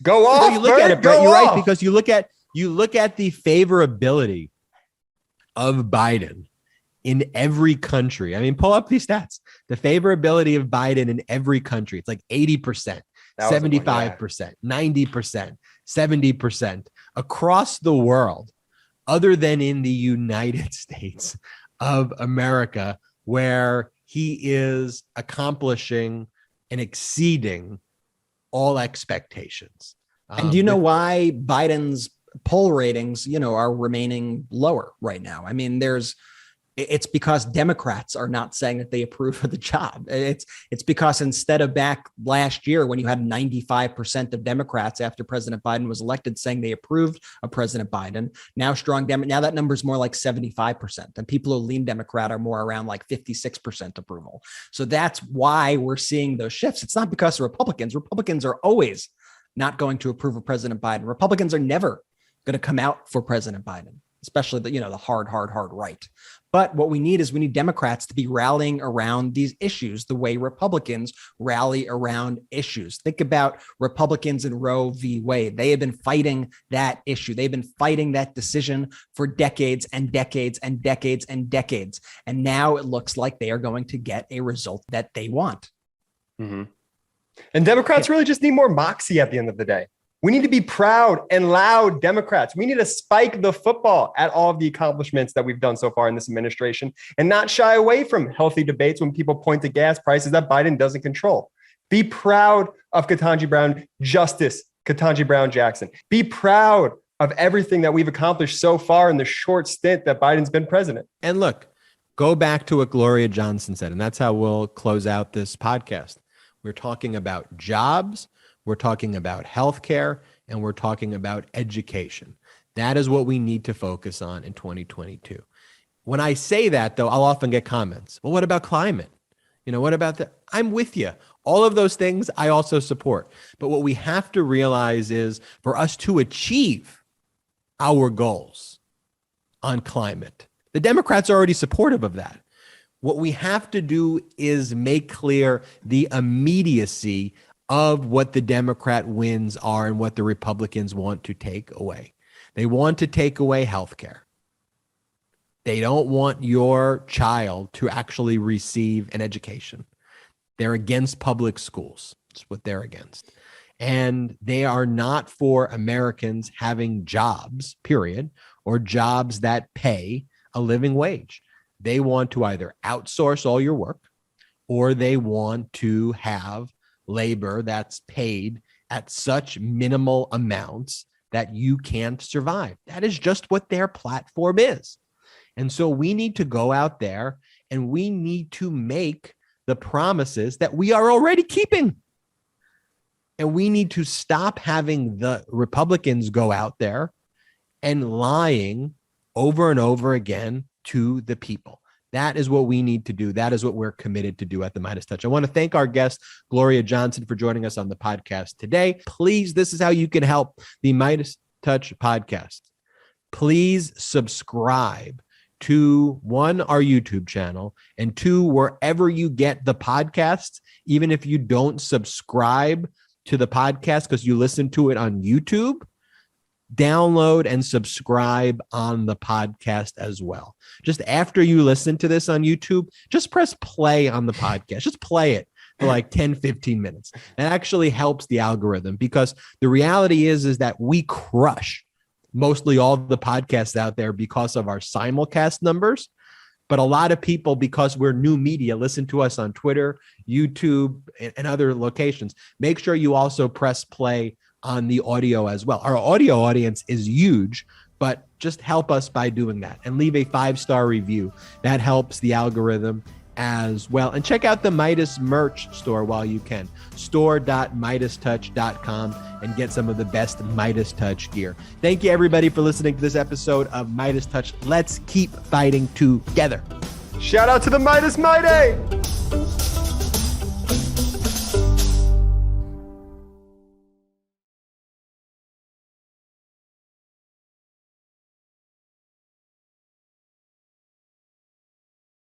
Go off. You look at it, Brett, you're right, because you look at the favorability of Biden in every country. I mean, pull up these stats. The favorability of Biden in every country, it's like 80%, 75%, 90%, 70% across the world, other than in the United States of America, where he is accomplishing and exceeding all expectations. And do you know why Biden's poll ratings, are remaining lower right now? I mean, it's because Democrats are not saying that they approve of the job. It's because instead of back last year when you had 95% of Democrats after President Biden was elected saying they approved of President Biden, now that number is more like 75%. And people who lean Democrat are more around like 56% approval. So that's why we're seeing those shifts. It's not because of Republicans. Republicans are always not going to approve of President Biden. Republicans are never going to come out for President Biden, especially the hard right. But what we need Democrats to be rallying around these issues the way Republicans rally around issues. Think about Republicans in Roe v. Wade. They have been fighting that issue. They've been fighting that decision for decades and decades and decades and decades. And now it looks like they are going to get a result that they want. Mm-hmm. And Democrats really just need more moxie at the end of the day. We need to be proud and loud Democrats. We need to spike the football at all of the accomplishments that we've done so far in this administration and not shy away from healthy debates when people point to gas prices that Biden doesn't control. Be proud of Ketanji Brown, Justice Ketanji Brown Jackson. Be proud of everything that we've accomplished so far in the short stint that Biden's been president. And look, go back to what Gloria Johnson said, and that's how we'll close out this podcast. We're talking about jobs, we're talking about healthcare, and we're talking about education. That is what we need to focus on in 2022. When I say that, though, I'll often get comments. Well, what about climate? What about that? I'm with you. All of those things I also support. But what we have to realize is for us to achieve our goals on climate, the Democrats are already supportive of that. What we have to do is make clear the immediacy of what the Democrat wins are and what the Republicans want to take away. They want to take away health care. They don't want your child to actually receive an education. They're against public schools. That's what they're against. And they are not for Americans having jobs, period, or jobs that pay a living wage. They want to either outsource all your work or they want to have labor that's paid at such minimal amounts that you can't survive. That is just what their platform is. And so we need to go out there and we need to make the promises that we are already keeping. And we need to stop having the Republicans go out there and lying over and over again to the people. That is what we need to do. That is what we're committed to do at the MeidasTouch. I want to thank our guest, Gloria Johnson, for joining us on the podcast today. Please, this is how you can help the MeidasTouch podcast. Please subscribe to, one, our YouTube channel, and two, wherever you get the podcasts, even if you don't subscribe to the podcast because you listen to it on YouTube, download and subscribe on the podcast as well. Just after you listen to this on YouTube, just press play on the podcast. Just play it for like 10, 15 minutes. That actually helps the algorithm because the reality is that we crush mostly all the podcasts out there because of our simulcast numbers. But a lot of people, because we're new media, listen to us on Twitter, YouTube, and other locations. Make sure you also press play on the audio as well. Our audio audience is huge, but just help us by doing that and leave a 5-star review. That helps the algorithm as well. And check out the Meidas merch store while you can. store.meidastouch.com and get some of the best MeidasTouch gear. Thank you, everybody, for listening to this episode of MeidasTouch. Let's keep fighting together. Shout out to the Meidas Mighty!